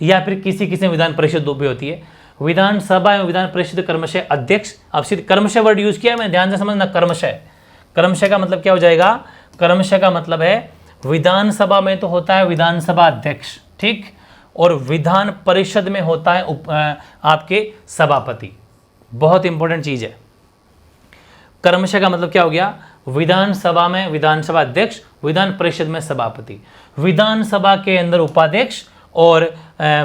या फिर किसी विधान परिषद भी होती है, विधानसभा एवं विधान परिषद क्रमशः अध्यक्ष, अब सिर्फ क्रमशः वर्ड यूज किया, मैं ध्यान से समझना, क्रमशः। क्रमशः का मतलब क्या हो जाएगा, क्रमशः का मतलब है विधानसभा में तो होता है विधानसभा अध्यक्ष, ठीक, और विधान परिषद में होता है आपके सभापति। बहुत इंपॉर्टेंट चीज है। क्रमशः का मतलब क्या हो गया, विधानसभा में विधानसभा अध्यक्ष, विधान परिषद में सभापति, विधानसभा के अंदर उपाध्यक्ष, और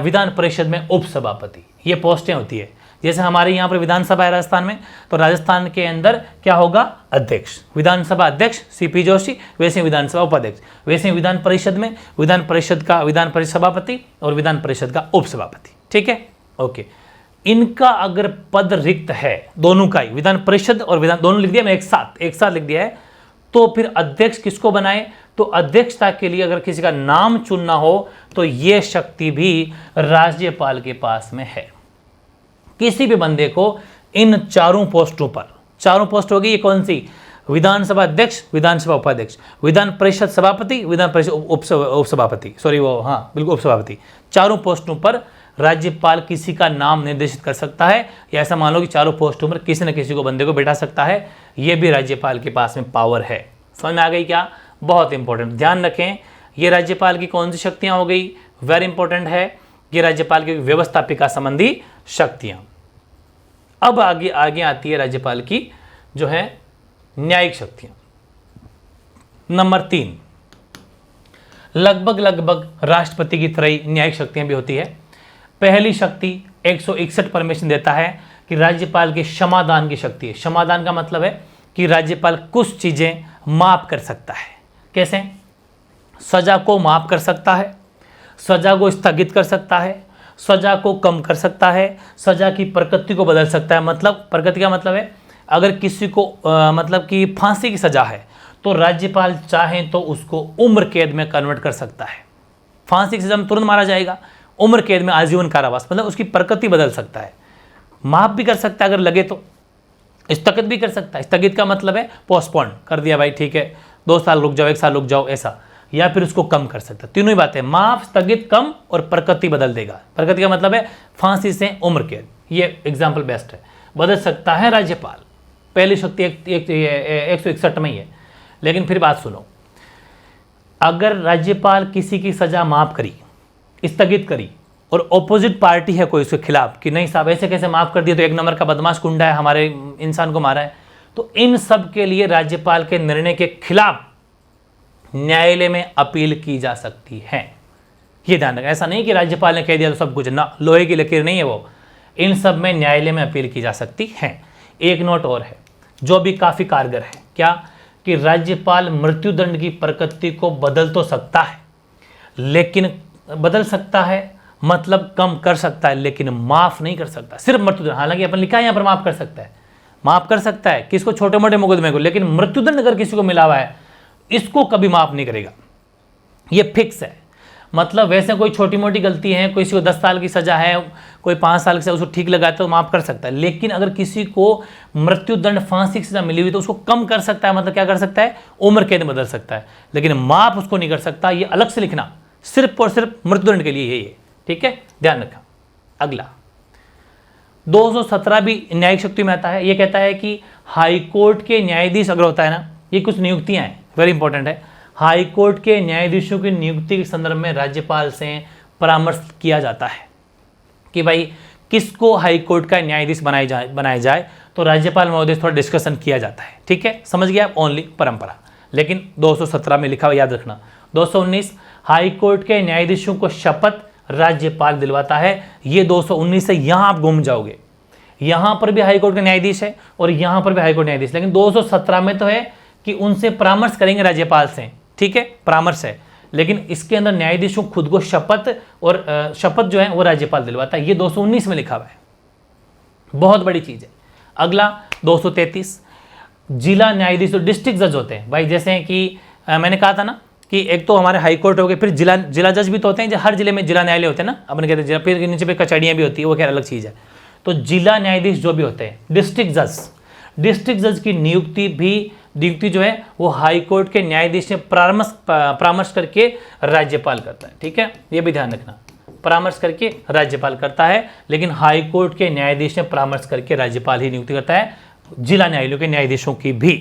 विधान परिषद में उपसभापति, ये पोस्टें होती है। जैसे हमारे यहाँ पर विधानसभा है राजस्थान में, तो राजस्थान के अंदर क्या होगा, अध्यक्ष, विधानसभा अध्यक्ष सीपी जोशी, वैसे विधानसभा उपाध्यक्ष, वैसे विधान परिषद में विधान परिषद सभापति और विधान परिषद का उपसभापति। ठीक है, ओके। इनका अगर पद रिक्त है, दोनों का ही, विधान परिषद और विधान दोनों लिख दिया मैं एक साथ लिख दिया है, तो फिर अध्यक्ष किसको बनाए, तो अध्यक्षता के लिए अगर किसी का नाम चुनना हो तो यह शक्ति भी राज्यपाल के पास में है। किसी भी बंदे को इन चारों पोस्टों पर, चारों पोस्ट होगी, ये कौन सी, विधानसभा अध्यक्ष, विधानसभा उपाध्यक्ष, विधान परिषद सभापति, विधान परिषद उपसभापति, सॉरी वो हाँ बिल्कुल उपसभापति, चारों पोस्टों पर राज्यपाल किसी का नाम निर्देशित कर सकता है, या ऐसा मान लो कि चारों पोस्टों पर किसी न किसी को बंदे को बैठा सकता है। ये भी राज्यपाल के पास में पावर है। समझ में आ गई क्या? बहुत इंपॉर्टेंट, ध्यान रखें। ये राज्यपाल की कौन सी शक्तियां हो गई? वेरी इंपॉर्टेंट है। ये राज्यपाल की व्यवस्थापिका संबंधी शक्तियां। अब आगे आगे आती है राज्यपाल की जो है न्यायिक शक्तियां। नंबर 3, लगभग राष्ट्रपति की तरह ही न्यायिक शक्तियां भी होती है। पहली शक्ति 161 परमिशन देता है कि राज्यपाल के क्षमादान की शक्ति है। क्षमादान का मतलब है कि राज्यपाल कुछ चीजें माफ कर सकता है। कैसे? सजा को माफ कर सकता है, सजा को स्थगित कर सकता है, सजा को कम कर सकता है, सजा की प्रकृति को बदल सकता है। मतलब प्रकृति का मतलब है अगर किसी को मतलब कि फांसी की सजा है तो राज्यपाल चाहे तो उसको उम्र कैद में कन्वर्ट कर सकता है। फांसी की सजा में तुरंत मारा जाएगा, उम्र कैद में आजीवन कारावास, मतलब उसकी प्रकृति बदल सकता है। माफ भी कर सकता है अगर लगे तो, स्थगित भी कर सकता है। स्थगित का मतलब है पोस्टपोन कर दिया, भाई ठीक है 2 साल रुक जाओ, 1 साल रुक जाओ, ऐसा। या फिर उसको कम कर सकता है। तीनों ही बातें, माफ, स्थगित, कम और प्रकृति बदल देगा। प्रकृति का मतलब है फांसी से उम्र कैद। ये एग्जाम्पल बेस्ट है, बदल सकता है राज्यपाल। पहली शक्ति 161 में ही है। लेकिन फिर बात सुनो, अगर राज्यपाल किसी की सजा माफ करी, स्थगित करी, और ऑपोजिट पार्टी है कोई उसके खिलाफ कि नहीं साहब ऐसे कैसे माफ कर दिया, तो 1 नंबर का बदमाश गुंडा है, हमारे इंसान को मारा है, तो इन सब के लिए राज्यपाल के निर्णय के खिलाफ न्यायालय में अपील की जा सकती है। ये ध्यान रखना, ऐसा नहीं कि राज्यपाल ने कह दिया तो सब कुछ ना, लोहे की लकीर नहीं है वो। इन सब में न्यायालय में अपील की जा सकती है। एक नोट और है जो भी काफी कारगर है, क्या कि राज्यपाल मृत्युदंड की प्रकृति को बदल तो सकता है, लेकिन बदल सकता है मतलब कम कर सकता है, लेकिन माफ नहीं कर सकता। सिर्फ मृत्युदंड, हालांकि अपन लिखा है यहाँ पर माफ कर सकता है, माफ कर सकता है किसको, छोटे मोटे मुकदमे को, लेकिन मृत्युदंड अगर किसी को मिला हुआ है इसको कभी माफ नहीं करेगा। ये फिक्स है। मतलब वैसे कोई छोटी मोटी गलती है, किसी को 10 साल की सजा है, कोई 5 साल की सजा, उसको ठीक लगा तो माफ कर सकता है। लेकिन अगर किसी को मृत्युदंड, फांसी की सजा मिली हुई तो उसको कम कर सकता है, मतलब क्या कर सकता है, उम्र कैद बदल सकता है, लेकिन माफ उसको नहीं कर सकता। ये अलग से लिखना, सिर्फ और सिर्फ मृत्युदंड के लिए यही है, ठीक है, ध्यान रखना। अगला 217 भी न्यायिक शक्ति में आता है। ये कहता है कि हाईकोर्ट के न्यायाधीश अगर होता है ना, ये कुछ नियुक्तियां हैं, वेरी इंपॉर्टेंट है। हाईकोर्ट के न्यायाधीशों की नियुक्ति के संदर्भ में राज्यपाल से परामर्श किया जाता है कि भाई किसको हाईकोर्ट का न्यायाधीश बनाया जाए, तो राज्यपाल महोदय थोड़ा डिस्कशन किया जाता है, ठीक है, समझ गया, ओनली परंपरा। लेकिन 217 में लिखा हुआ याद रखना। 219 हाईकोर्ट के न्यायाधीशों को शपथ राज्यपाल दिलवाता है। ये 219 से यहां आप घूम जाओगे, यहां पर भी हाईकोर्ट का न्यायाधीश है और यहां पर भी हाईकोर्ट न्यायाधीश, लेकिन 217 में तो है कि उनसे परामर्श करेंगे राज्यपाल से, ठीक है, परामर्श है। लेकिन इसके अंदर न्यायाधीशों खुद को शपथ, और शपथ जो है वो राज्यपाल दिलवाता है। ये 219 में लिखा हुआ है, बहुत बड़ी चीज है। अगला 233 जिला न्यायाधीश जो डिस्ट्रिक्ट जज होते हैं, भाई जैसे कि मैंने कहा था ना कि एक तो हमारे हाई कोर्ट हो गए, फिर जिला जज भी तो होते हैं, जो हर जिले में जिला न्यायालय होते हैं ना, अपन कहते हैं जिला, फिर नीचे पे कचहरियाँ भी होती है, वो खैर अलग चीज़ है। तो जिला न्यायाधीश जो भी होते हैं, डिस्ट्रिक्ट जज की नियुक्ति जो है वो हाई कोर्ट के न्यायाधीश से परामर्श करके राज्यपाल करता है, ठीक है, ये भी ध्यान रखना, परामर्श करके राज्यपाल करता है। लेकिन हाई कोर्ट के न्यायाधीश से परामर्श करके राज्यपाल ही नियुक्ति करता है, जिला न्यायालयों के न्यायाधीशों की भी।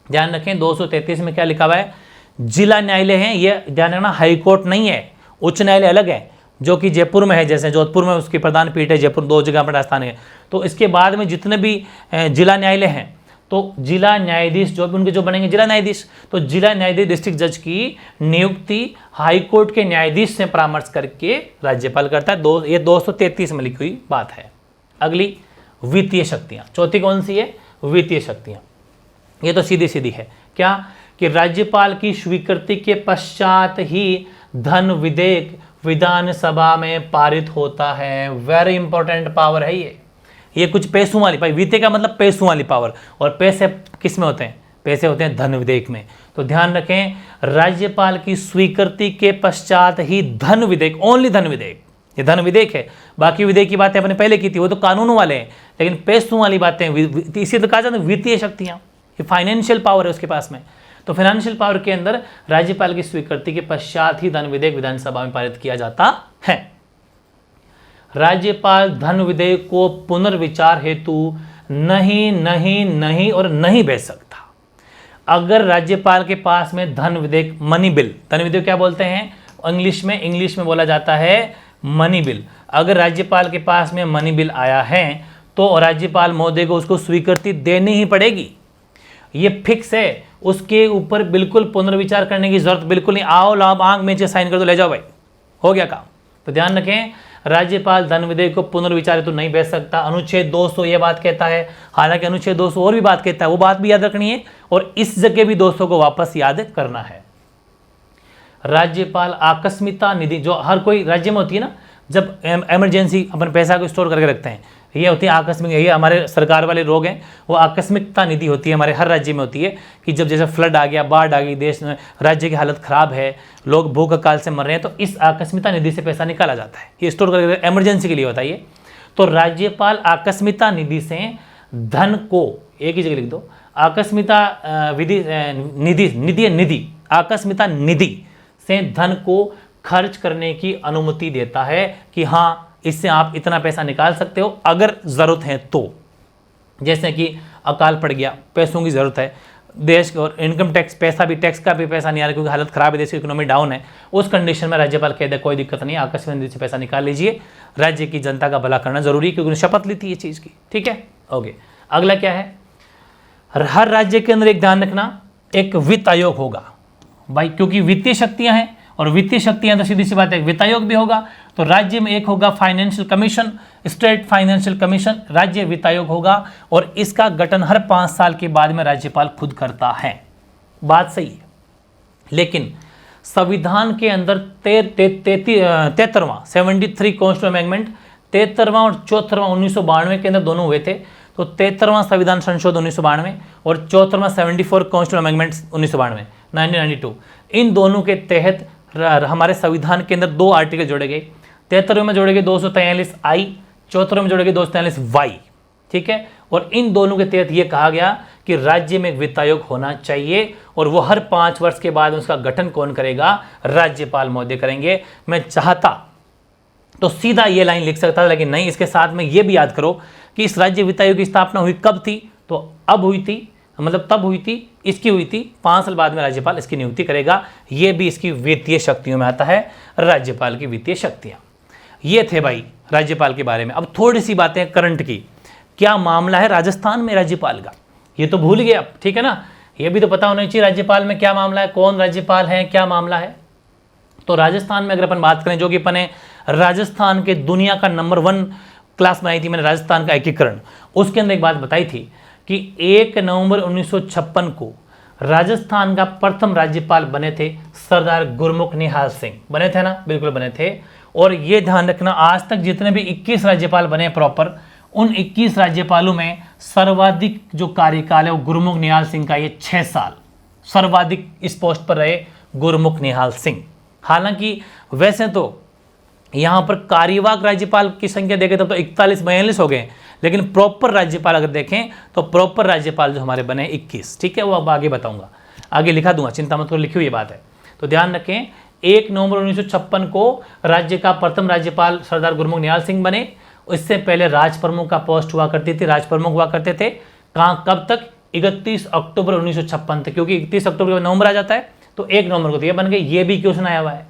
ध्यान रखें 233 में क्या लिखा हुआ है, जिला न्यायालय है, ये ध्यान रखना, हाई कोर्ट नहीं है। उच्च न्यायालय अलग है, जो कि जयपुर में है, जैसे जोधपुर में उसकी प्रधान पीठ है, जयपुर 2 जगह पर राजस्थान है। तो इसके बाद में जितने भी जिला न्यायालय हैं, तो जिला न्यायाधीश जो भी उनके जो बनेंगे जिला न्यायाधीश, तो जिला न्यायाधीश डिस्ट्रिक्ट जज की नियुक्ति हाई कोर्ट के न्यायाधीश से परामर्श करके राज्यपाल करता है। ये 233 में लिखी हुई बात है। अगली वित्तीय शक्तियां, चौथी कौन सी है, वित्तीय शक्तियां। ये तो सीधी सीधी है, क्या कि राज्यपाल की स्वीकृति के पश्चात ही धन विधेयक विधानसभा में पारित होता है। वेरी इंपॉर्टेंट पावर है ये कुछ पैसों वाली, भाई वित्तीय का मतलब पैसों वाली पावर, और पैसे किस में होते हैं, पैसे होते हैं धन विधेयक में। तो ध्यान रखें, राज्यपाल की स्वीकृति के पश्चात ही धन विधेयक, ओनली धन विधेयक, ये धन विधेयक है। बाकी विधेयक की बातें अपने पहले की थी, वो तो कानूनों वाले हैं, लेकिन पैसों वाली बातें, इसी तो कहा जाता है वित्तीय शक्तियां, ये फाइनेंशियल पावर है उसके पास में। तो फाइनेंशियल पावर के अंदर राज्यपाल की स्वीकृति के पश्चात ही धन विधेयक विधानसभा में पारित किया जाता है। राज्यपाल धन विधेयक को पुनर्विचार हेतु नहीं और नहीं भेज सकता। अगर राज्यपाल के पास में धन विधेयक, मनी बिल, धन विधेयक क्या बोलते हैं इंग्लिश में बोला जाता है मनी बिल। अगर राज्यपाल के पास में मनी बिल आया है तो राज्यपाल महोदय को उसको स्वीकृति देनी ही पड़ेगी, ये फिक्स है। उसके ऊपर बिल्कुल पुनर्विचार करने की जरूरत बिल्कुल नहीं। आओ लाभ आंख में साइन कर दो, ले जाओ भाई, हो गया काम। तो ध्यान रखें, राज्यपाल धन विधेयक को पुनर्विचार तो नहीं भेज सकता। अनुच्छेद 200 ये बात कहता है, हालांकि अनुच्छेद 200 और भी बात कहता है, वो बात भी याद रखनी है और इस जगह भी 200 को वापस याद करना है। राज्यपाल आकस्मिकता निधि, जो हर कोई राज्य में होती है ना, जब इमरजेंसी अपन पैसा को स्टोर करके रखते हैं, ये होती है आकस्मिक, ये हमारे सरकार वाले रोग हैं, वो आकस्मिकता निधि होती है, हमारे हर राज्य में होती है कि जब जैसे फ्लड आ गया, बाढ़ आ गई, देश में राज्य की हालत खराब है, लोग भूख अकाल से मर रहे हैं, तो इस आकस्मिकता निधि से पैसा निकाला जाता है, ये स्टोर करके इमरजेंसी के लिए होता है ये। तो राज्यपाल आकस्मिकता निधि से धन को, एक ही जगह लिख दो, आकस्मिकता निधि आकस्मिकता निधि से धन को खर्च करने की अनुमति देता है कि हाँ इससे आप इतना पैसा निकाल सकते हो अगर ज़रूरत है तो। जैसे कि अकाल पड़ गया, पैसों की ज़रूरत है, देश और इनकम टैक्स पैसा भी, टैक्स का भी पैसा नहीं आ रहा क्योंकि हालत ख़राब है, देश की इकोनॉमी डाउन है, उस कंडीशन में राज्यपाल कह दे कोई दिक्कत नहीं, आकस्मिक निधि से पैसा निकाल लीजिए, राज्य की जनता का भला करना जरूरी है क्योंकि उन्होंने शपथ ली थी ये चीज़ की। ठीक है, ओके। अगला क्या है, हर राज्य के अंदर एक ध्यान रखना, एक वित्त आयोग होगा भाई, क्योंकि वित्तीय शक्तियाँ हैं और वित्तीय शक्तियाँ तो सीधी सी बात है वित्त आयोग भी होगा। तो राज्य में एक होगा financial commission, state financial commission, राज्य वित्त आयोग होगा और इसका गठन हर 5 साल के बाद में राज्यपाल खुद करता है। बात सही है, लेकिन संविधान के अंदर 73वां 73 कॉन्स्टिट्यूशन अमेंडमेंट, 73वां और 74वां 1992 के अंदर दोनों हुए थे। तो 73वां संविधान संशोधन 1992 और 74वां 74 कॉन्स्टिट्यूशन अमेंडमेंट 1992 1992, इन दोनों के तहत हमारे संविधान के अंदर 2 आर्टिकल जोड़े गए। 73 में जोड़े गए 243I, 74 में जोड़े गए 243Y। ठीक है, और इन दोनों के तहत ये कहा गया कि राज्य में एक वित्त आयोग होना चाहिए और वो हर 5 वर्ष के बाद उसका गठन कौन करेगा, राज्यपाल महोदय करेंगे। मैं चाहता तो सीधा ये लाइन लिख सकता था, लेकिन नहीं, इसके साथ में ये भी याद करो कि इस राज्य वित्त आयोग की स्थापना हुई कब थी, तो अब हुई थी, मतलब तब हुई थी, इसकी हुई थी 5 साल बाद में राज्यपाल इसकी नियुक्ति करेगा। ये भी इसकी वित्तीय शक्तियों में आता है, राज्यपाल की वित्तीय शक्तियाँ। ये थे भाई राज्यपाल के बारे में। अब थोड़ी सी बातें करंट की, क्या मामला है राजस्थान में राज्यपाल का, ये तो भूल गए अब, ठीक है ना, ये भी तो पता होना चाहिए राज्यपाल में क्या मामला है, कौन राज्यपाल है, क्या मामला है। तो राजस्थान में अगर अपन बात करें, जो कि अपन राजस्थान के दुनिया का नंबर 1 क्लास बनाई थी मैंने, राजस्थान का एकीकरण, उसके अंदर एक बात बताई थी कि 1 नवंबर 1956 को राजस्थान का प्रथम राज्यपाल बने थे सरदार गुरमुख निहाल सिंह। बने थे ना, बिल्कुल बने थे। और ये ध्यान रखना, आज तक जितने भी 21 राज्यपाल बने प्रॉपर, उन 21 राज्यपालों में सर्वाधिक जो कार्यकाल है वो गुरमुख निहाल सिंह का, ये 6 साल सर्वाधिक इस पोस्ट पर रहे गुरमुख निहाल सिंह। हालांकि वैसे तो यहाँ पर कार्यवाहक राज्यपाल की संख्या देखें तब तो 41-42 हो गए, लेकिन प्रॉपर राज्यपाल अगर देखें तो प्रॉपर राज्यपाल जो हमारे बने 21। ठीक है, वो अब आगे बताऊंगा, आगे लिखा दूंगा, चिंता मत करो, लिखी हुई बात है। तो ध्यान रखें, 1 नवंबर 1956 को राज्य का प्रथम राज्यपाल सरदार गुरमुख निहाल सिंह बने। इससे पहले राज प्रमुख का पोस्ट हुआ करती थी, राज प्रमुख हुआ करते थे। कहाँ, कब तक, 31 अक्टूबर 1956 तक, क्योंकि 31 अक्टूबर नवंबर आ जाता है तो 1 नवंबर को तो ये बन गई। ये भी क्वेश्चन आया हुआ है,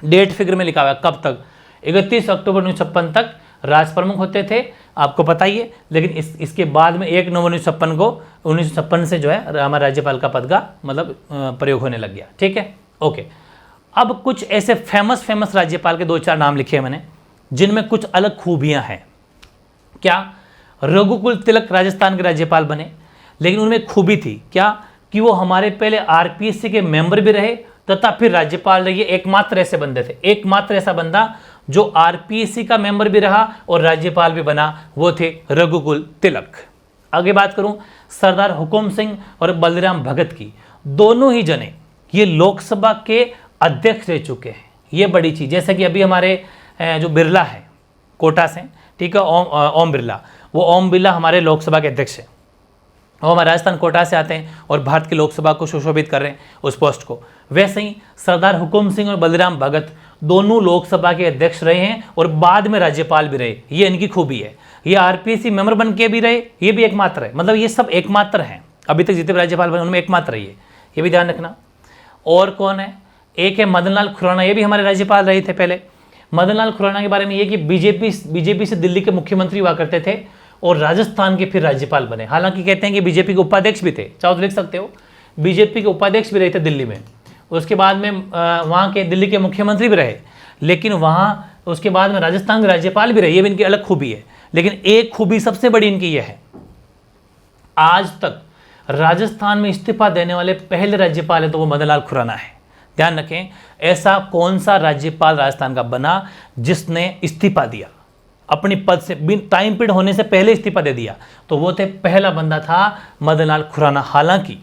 डेट फिगर में लिखा हुआ है कब तक, 31 अक्टूबर 1956 तक राज प्रमुख होते थे, आपको पता ही है। लेकिन इसके बाद में 1 नवंबर 1956 से जो है हमारे राज्यपाल का पद का मतलब प्रयोग होने लग गया। ठीक है, ओके। अब कुछ ऐसे फेमस राज्यपाल के 2-4 नाम लिखे हैं मैंने, जिनमें कुछ अलग खूबियां हैं। क्या, रघुकुल तिलक राजस्थान के राज्यपाल बने, लेकिन उनमें खूबी थी क्या कि वो हमारे पहले आरपीएससी के मेंबर भी रहे तथा फिर राज्यपाल रहिए। एकमात्र ऐसे बंदे थे, एकमात्र ऐसा बंदा जो आरपीएससी का मेंबर भी रहा और राज्यपाल भी बना, वो थे रघुकुल तिलक। आगे बात करूं सरदार हुकुम सिंह और बलराम भगत की, दोनों ही जने ये लोकसभा के अध्यक्ष रह चुके हैं। ये बड़ी चीज, जैसे कि अभी हमारे जो बिरला है कोटा से, ठीक है, ओम बिरला, वो ओम बिरला हमारे लोकसभा के अध्यक्ष हैं। वो हमारे राजस्थान कोटा से आते हैं और भारत की लोकसभा को सुशोभित कर रहे हैं उस पोस्ट को। वैसे ही सरदार हुकुम सिंह और बलराम भगत दोनों लोकसभा के अध्यक्ष रहे हैं और बाद में राज्यपाल भी रहे, ये इनकी खूबी है। ये आरपीसी मेंबर बन के भी रहे, ये भी एकमात्र है, मतलब ये सब एकमात्र हैं, अभी तक जितने भी राज्यपाल बने उनमें एकमात्र है ये भी ध्यान रखना। और कौन है, एक है मदन लाल खुराना, ये भी हमारे राज्यपाल रहे थे पहले। मदन लाल खुराना के बारे में ये कि बीजेपी से दिल्ली के मुख्यमंत्री हुआ करते थे और राजस्थान के फिर राज्यपाल बने। हालांकि कहते हैं कि बीजेपी के उपाध्यक्ष भी थे, चाहो तो लिख सकते हो, बीजेपी के उपाध्यक्ष भी रहे थे दिल्ली में। उसके बाद में वहाँ के दिल्ली के मुख्यमंत्री भी रहे, लेकिन वहाँ उसके बाद में राजस्थान के राज्यपाल भी रहे, ये भी इनकी अलग खूबी है। लेकिन एक खूबी सबसे बड़ी इनकी यह है, आज तक राजस्थान में इस्तीफा देने वाले पहले राज्यपाल है तो वो मदन लाल खुराना है। ध्यान रखें, ऐसा कौन सा राज्यपाल राजस्थान का बना जिसने इस्तीफा दिया, अपनी पद से टाइम पीरियड होने से पहले इस्तीफा दे दिया, तो वो थे, पहला बंदा था मदन लाल खुराना। हालांकि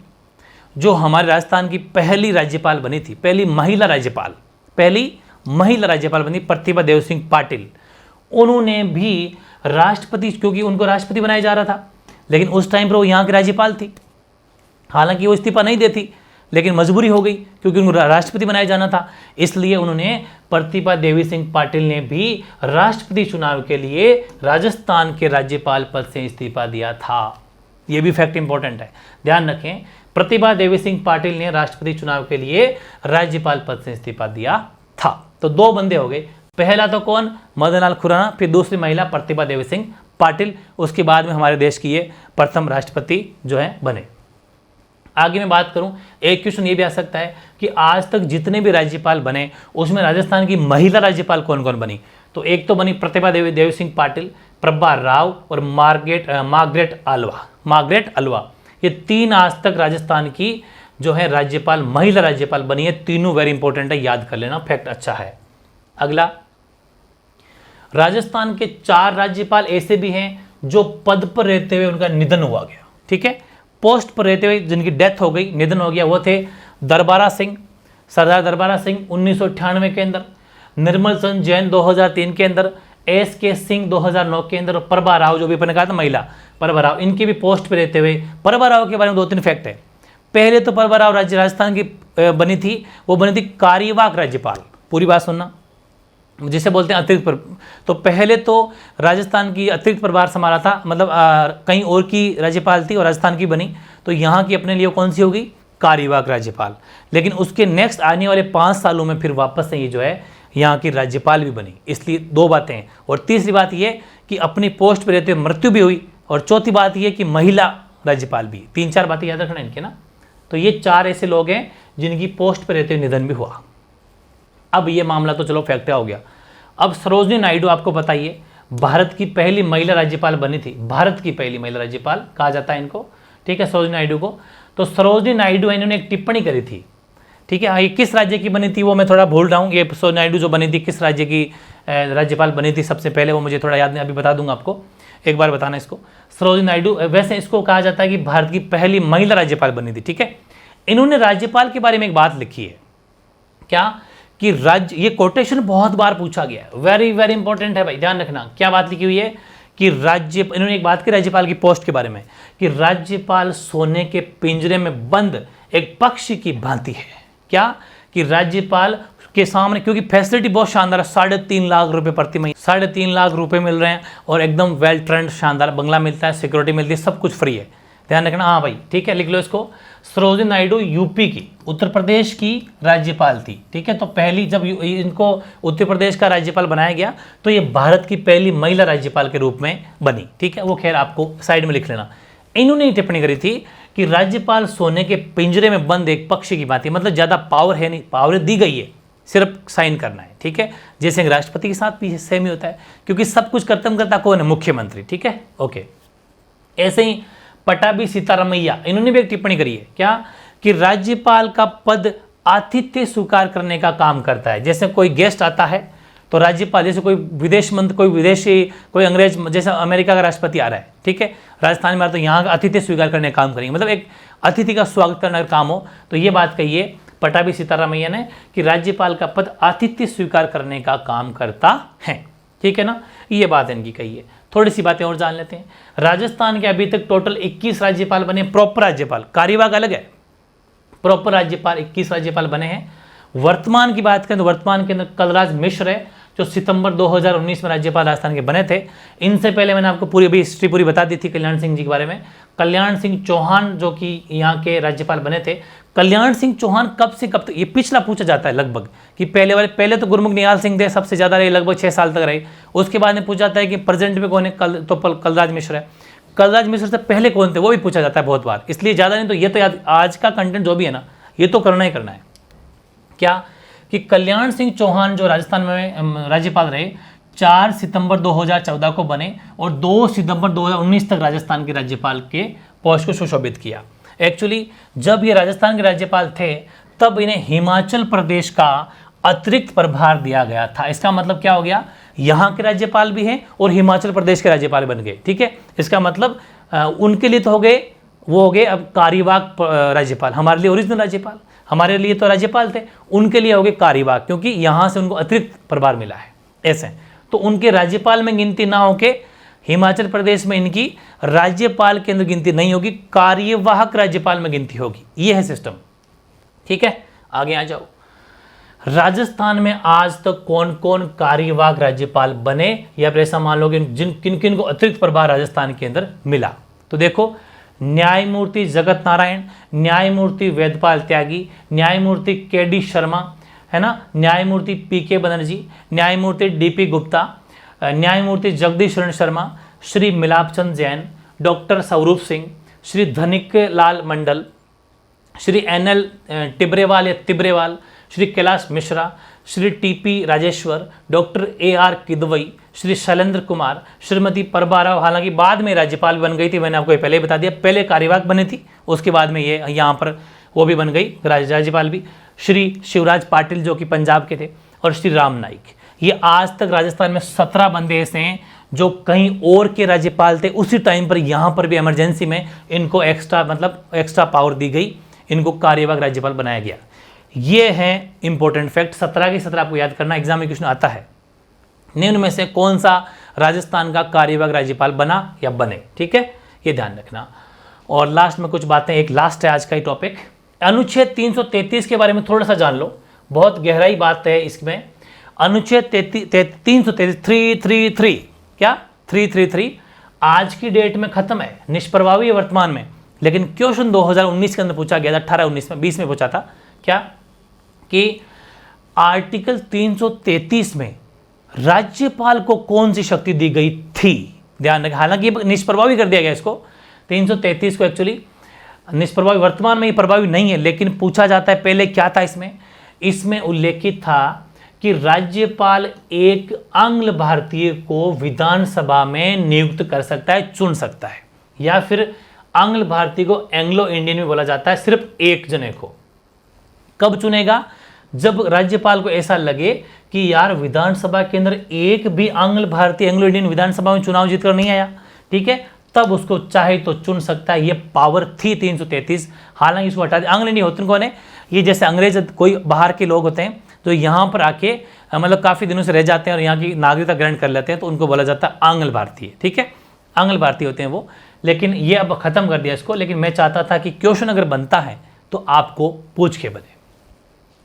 जो हमारे राजस्थान की पहली राज्यपाल बनी थी, पहली महिला राज्यपाल बनी प्रतिभा देव सिंह पाटिल, उन्होंने भी राष्ट्रपति, क्योंकि उनको राष्ट्रपति बनाया जा रहा था, लेकिन उस टाइम पर वो यहाँ की राज्यपाल थी। हालांकि वो इस्तीफा नहीं देती, लेकिन मजबूरी हो गई क्योंकि उनको राष्ट्रपति बनाया जाना था, इसलिए उन्होंने प्रतिभा देवी सिंह पाटिल ने भी राष्ट्रपति चुनाव के लिए राजस्थान के राज्यपाल पद से इस्तीफा दिया था। ये भी फैक्ट इंपॉर्टेंट है, ध्यान रखें, प्रतिभा देवी सिंह पाटिल ने राष्ट्रपति चुनाव के लिए राज्यपाल पद से इस्तीफा दिया था। तो दो बंदे हो गए, पहला तो कौन, मदन लाल खुराना, फिर दूसरी महिला प्रतिभा देवी सिंह पाटिल, उसके बाद में हमारे देश की ये प्रथम राष्ट्रपति जो है बने। आगे मैं बात करूं, एक क्वेश्चन ये भी आ सकता है कि आज तक जितने भी राज्यपाल बने उसमें राजस्थान की महिला राज्यपाल कौन कौन बनी, तो एक तो बनी प्रतिभा देवी सिंह पाटिल, प्रभा राव और मार्गरेट अल्वा। ये तीन आज तक राजस्थान की जो है राज्यपाल, महिला राज्यपाल बनी है। तीनों वेरी इंपॉर्टेंट है, याद कर लेना, फैक्ट अच्छा है। अगला, राजस्थान के 4 राज्यपाल ऐसे भी हैं जो पद पर रहते हुए उनका निधन हुआ गया, ठीक है, पोस्ट पर रहते हुए जिनकी डेथ हो गई, निधन हो गया, वो थे दरबारा सिंह, सरदार दरबारा सिंह 1998 के अंदर, निर्मल चंद जैन 2003 के अंदर, SK सिंह 2009 के अंदर, और प्रभा राव जो भी अपने कहा था महिला प्रभा राव, इनकी भी पोस्ट पर रहते हुए। प्रभा राव के बारे में 2-3 फैक्ट है। पहले तो प्रभा राव राजस्थान की बनी थी, वो बनी थी कार्यवाहक राज्यपाल, पूरी बात सुनना, जिसे बोलते हैं अतिरिक्त तो पहले तो राजस्थान की अतिरिक्त प्रभार संभाला था, मतलब कहीं और की राज्यपाल थी और राजस्थान की बनी, तो यहाँ की अपने लिए कौन सी होगी, कार्यवाहक राज्यपाल। लेकिन उसके नेक्स्ट आने वाले 5 सालों में फिर वापस से ये जो है यहाँ की राज्यपाल भी बनी। इसलिए 2 बातें हैं, और तीसरी बात ये कि अपनी पोस्ट पर रहते हुए मृत्यु भी हुई, और चौथी बात ये कि महिला राज्यपाल भी। 3-4 बातें याद रखना इनके ना। तो ये 4 ऐसे लोग हैं जिनकी पोस्ट पर रहते हुए निधन भी हुआ। अब ये मामला तो चलो फैक्ट हो गया। अब सरोजनी नायडू, आपको बताइए, भारत की पहली महिला राज्यपाल बनी थी, भारत की पहली महिला राज्यपाल कहा जाता है इनको, ठीक है, सरोजनी नायडू को। तो सरोजनी नायडू इन्होंने एक टिप्पणी करी थी, ठीक है, ये किस राज्य की बनी थी वो मैं थोड़ा भूल रहा हूँ, ये सरोजनी नायडू जो बनी थी किस राज्य की राज्यपाल बनी थी सबसे पहले, वो मुझे थोड़ा याद नहीं, अभी बता दूंगा आपको, एक बार बताना इसको। सरोजनी नायडू, वैसे इसको कहा जाता है कि भारत की पहली महिला राज्यपाल बनी थी, ठीक है। इन्होंने राज्यपाल के बारे में एक बात लिखी है, क्या कि राज्य, ये कोटेशन बहुत बार पूछा गया है, वेरी वेरी इंपॉर्टेंट है भाई, ध्यान रखना। क्या बात लिखी हुई है कि इन्होंने एक बात की राज्यपाल की पोस्ट के बारे में कि राज्यपाल सोने के पिंजरे में बंद एक पक्षी की भांति है। क्या कि राज्यपाल के सामने, क्योंकि फैसिलिटी बहुत शानदार है, 3.5 लाख रुपए प्रति महीने, 3.5 लाख रुपए मिल रहे हैं, और एकदम वेल ट्रेंड शानदार बंगला मिलता है, सिक्योरिटी मिलती है, सब कुछ फ्री है, ध्यान रखना। हाँ भाई, ठीक है, लिख लो इसको। सरोजनी नायडू यूपी की, उत्तर प्रदेश की राज्यपाल थी, ठीक है। तो पहली जब इनको उत्तर प्रदेश का राज्यपाल बनाया गया तो ये भारत की पहली महिला राज्यपाल के रूप में बनी, ठीक है। वो खैर आपको साइड में लिख लेना। इन्होंने टिप्पणी करी थी कि राज्यपाल सोने के पिंजरे में बंद एक पक्षी की बात है, मतलब ज़्यादा पावर है नहीं, पावर दी गई है, सिर्फ साइन करना है, ठीक है। जैसे राष्ट्रपति के साथ भी सेम ही होता है, क्योंकि सब कुछ कर्तव्य करता कौन है, मुख्यमंत्री, ठीक है, ओके। ऐसे ही पटाभी सीतारामैया, इन्होंने भी एक टिप्पणी करी है, क्या कि राज्यपाल का पद आतिथ्य स्वीकार करने का काम करता है। जैसे कोई गेस्ट आता है तो राज्यपाल, जैसे कोई विदेश मंत्री, कोई विदेशी, कोई अंग्रेज, जैसे अमेरिका का राष्ट्रपति आ रहा है, ठीक है, राजस्थान में आ, तो यहाँ का आतिथ्य स्वीकार करने का काम करेंगे, मतलब एक अतिथि का स्वागत करने का काम हो। तो ये बात कहिए पटाभी सीतारामैया ने कि राज्यपाल का पद आतिथ्य स्वीकार करने का काम करता है, ठीक है ना, ये बात इनकी कही है। थोड़ी सी बातें और जान लेते हैं। राजस्थान के अभी तक टोटल 21 राज्यपाल बने, प्रॉपर राज्यपाल, कार्यवाहक अलग है, प्रॉपर राज्यपाल 21 राज्यपाल बने हैं। वर्तमान की बात करें तो वर्तमान के अंदर कलराज मिश्र है जो सितंबर 2019 में राज्यपाल राजस्थान के बने थे। इनसे पहले मैंने आपको पूरी अभी हिस्ट्री पूरी बता दी थी कल्याण सिंह जी के बारे में। कल्याण सिंह चौहान जो कि यहाँ के राज्यपाल बने थे। कल्याण सिंह चौहान कब से कब तक, ये पिछला पूछा जाता है लगभग कि पहले तो गुरमुख निहाल सिंह थे, सबसे ज़्यादा रहे, लगभग 6 साल तक रहे। उसके बाद में पूछा जाता है कि प्रेजेंट में कौन है, कलराज मिश्र है। कलराज मिश्र से पहले कौन थे वो भी पूछा जाता है बहुत बार, इसलिए ज़्यादा नहीं तो ये तो याद, आज का कंटेंट जो भी है ना ये तो करना ही करना है। क्या कि कल्याण सिंह चौहान जो राजस्थान में राज्यपाल रहे 4 सितंबर 2014 को बने और 2 सितंबर 2019 तक राजस्थान के राज्यपाल के पोस्ट को सुशोभित किया। एक्चुअली जब ये राजस्थान के राज्यपाल थे तब इन्हें हिमाचल प्रदेश का अतिरिक्त प्रभार दिया गया था। इसका मतलब क्या हो गया, यहाँ के राज्यपाल भी हैं और हिमाचल प्रदेश के राज्यपाल बन गए। ठीक है, इसका मतलब उनके लिए तो हो गए, वो हो गए अब कार्यवाहक राज्यपाल। हमारे लिए ओरिजिनल राज्यपाल, हमारे लिए तो राज्यपाल थे, उनके लिए हो गए कार्यवाहक, क्योंकि यहाँ से उनको अतिरिक्त प्रभार मिला है। ऐसे तो उनके राज्यपाल में गिनती ना होके हिमाचल प्रदेश में इनकी राज्यपाल के अंदर गिनती नहीं होगी, कार्यवाहक राज्यपाल में गिनती होगी। ये है सिस्टम। ठीक है, आगे आ जाओ। राजस्थान में आज तक कौन कौन कार्यवाहक राज्यपाल बने, या फिर ऐसा मान लो कि किन किन को अतिरिक्त प्रभार राजस्थान के अंदर मिला। तो देखो, न्यायमूर्ति जगत नारायण, न्यायमूर्ति वेदपाल त्यागी, न्यायमूर्ति के.डी. शर्मा, है ना, न्यायमूर्ति पी.के. बनर्जी, न्यायमूर्ति डी.पी. गुप्ता, न्यायमूर्ति जगदीश शरण शर्मा, श्री मिलापचंद जैन, डॉक्टर स्वरूप सिंह, श्री धनिक लाल मंडल, श्री N.L. टिब्रेवाल या तिब्रेवाल, श्री कैलाश मिश्रा, श्री टी.पी. Rajeshwar, doctor A.R. किदवई, श्री शैलेंद्र कुमार, श्रीमती प्रभा राव, हालांकि बाद में राज्यपाल बन गई थी, मैंने आपको पहले ही बता दिया, पहले कार्यवाहक बनी थी, उसके बाद में ये यहाँ पर वो भी बन गई राज्यपाल भी, श्री शिवराज पाटिल जो कि पंजाब के थे, और श्री राम नाईक। ये आज तक राजस्थान में 17 बंदे ऐसे हैं जो कहीं और के राज्यपाल थे, उसी टाइम पर यहाँ पर भी इमरजेंसी में इनको एक्स्ट्रा पावर दी गई, इनको कार्यवाहक राज्यपाल बनाया गया। ये है इंपॉर्टेंट फैक्ट, 17 के 17 आपको याद करना, एग्जाम में क्वेश्चन आता है। निम्न में से कौन सा राजस्थान का कार्यवाहक राज्यपाल बना या बने, ठीक है, ये ध्यान रखना। और लास्ट में कुछ बातें, एक लास्ट है आज का ही टॉपिक, अनुच्छेद 333 के बारे में थोड़ा सा जान लो, बहुत गहराई बात है इसमें। अनुच्छेद 333 क्या 333 आज की डेट में खत्म है, निष्प्रभावी है वर्तमान में, लेकिन क्वेश्चन 2019 के अंदर पूछा गया था, 18-19 में 20 में पूछा था क्या कि आर्टिकल 333 में राज्यपाल को कौन सी शक्ति दी गई थी। ध्यान रखें, हालांकि निष्प्रभावी कर दिया गया इसको, 333 को एक्चुअली निष्प्रभावी, वर्तमान में ये प्रभावी नहीं है, लेकिन पूछा जाता है पहले क्या था इसमें उल्लेखित था कि राज्यपाल एक आंग्ल भारतीय को विधानसभा में नियुक्त कर सकता है, चुन सकता है, या फिर आंग्ल भारतीय को एंग्लो इंडियन में बोला जाता है सिर्फ एक जने को। कब चुनेगा, जब राज्यपाल को ऐसा लगे कि यार विधानसभा के अंदर एक भी आंग्ल भारतीय एंग्लो इंडियन विधानसभा में चुनाव जीतकर नहीं आया, ठीक है, तब उसको चाहे तो चुन सकता है। ये पावर थी 333, हालांकि इसको हटा दिया। आंग्ल इंडियन होते कौन है, ये जैसे अंग्रेज कोई बाहर के लोग होते हैं तो यहाँ पर आके मतलब काफ़ी दिनों से रह जाते हैं और यहाँ की नागरिकता ग्रहण कर लेते हैं, तो उनको बोला जाता है आंग्ल भारतीय, ठीक है, आंग्ल भारतीय होते हैं वो। लेकिन ये अब ख़त्म कर दिया इसको, लेकिन मैं चाहता था कि क्वेश्चन अगर बनता है तो आपको पूछ के बने।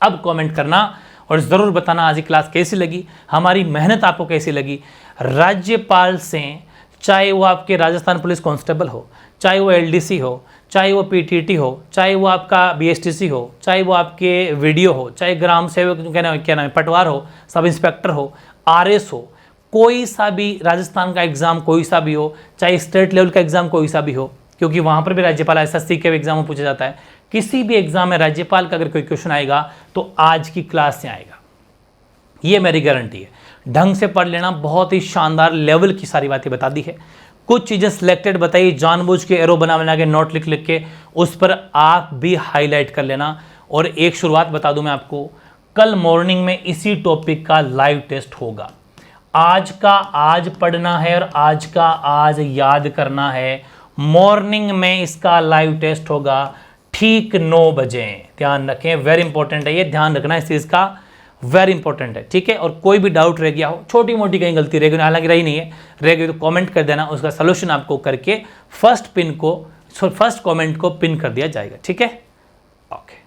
अब कमेंट करना और ज़रूर बताना आज की क्लास कैसी लगी, हमारी मेहनत आपको कैसी लगी। राज्यपाल से चाहे वो आपके राजस्थान पुलिस कांस्टेबल हो, चाहे वो LDC हो, चाहे वो PTT हो, चाहे वो आपका BSTC हो, चाहे वो आपके वीडियो हो, चाहे ग्राम सेवक क्या नाम है पटवार हो, सब इंस्पेक्टर हो, RS हो, कोई सा भी राजस्थान का एग्ज़ाम कोई सा भी हो, चाहे स्टेट लेवल का एग्ज़ाम कोई सा भी हो, क्योंकि वहाँ पर भी राज्यपाल SSC के एग्जाम में पूछा जाता है, किसी भी एग्जाम में राज्यपाल का अगर कोई क्वेश्चन आएगा तो आज की क्लास से आएगा, ये मेरी गारंटी है। ढंग से पढ़ लेना, बहुत ही शानदार लेवल की सारी बातें बता दी है, कुछ चीज़ें सिलेक्टेड बताई, जानबूझ के एरो बना के नोट लिख के उस पर आप भी हाईलाइट कर लेना। और एक शुरुआत बता दूं मैं आपको, कल मॉर्निंग में इसी टॉपिक का लाइव टेस्ट होगा। आज का आज पढ़ना है और आज का आज याद करना है, मॉर्निंग में इसका लाइव टेस्ट होगा ठीक 9 बजे। ध्यान रखें, वेरी इंपॉर्टेंट है ये, ध्यान रखना इस चीज़ का। वेरी इंपॉर्टेंट है, ठीक है। और कोई भी डाउट रह गया हो, छोटी मोटी कहीं गलती रह गई, हालांकि रही नहीं है, रह गई तो कमेंट कर देना, उसका सलूशन आपको करके फर्स्ट कमेंट को पिन कर दिया जाएगा, ठीक है। ओके।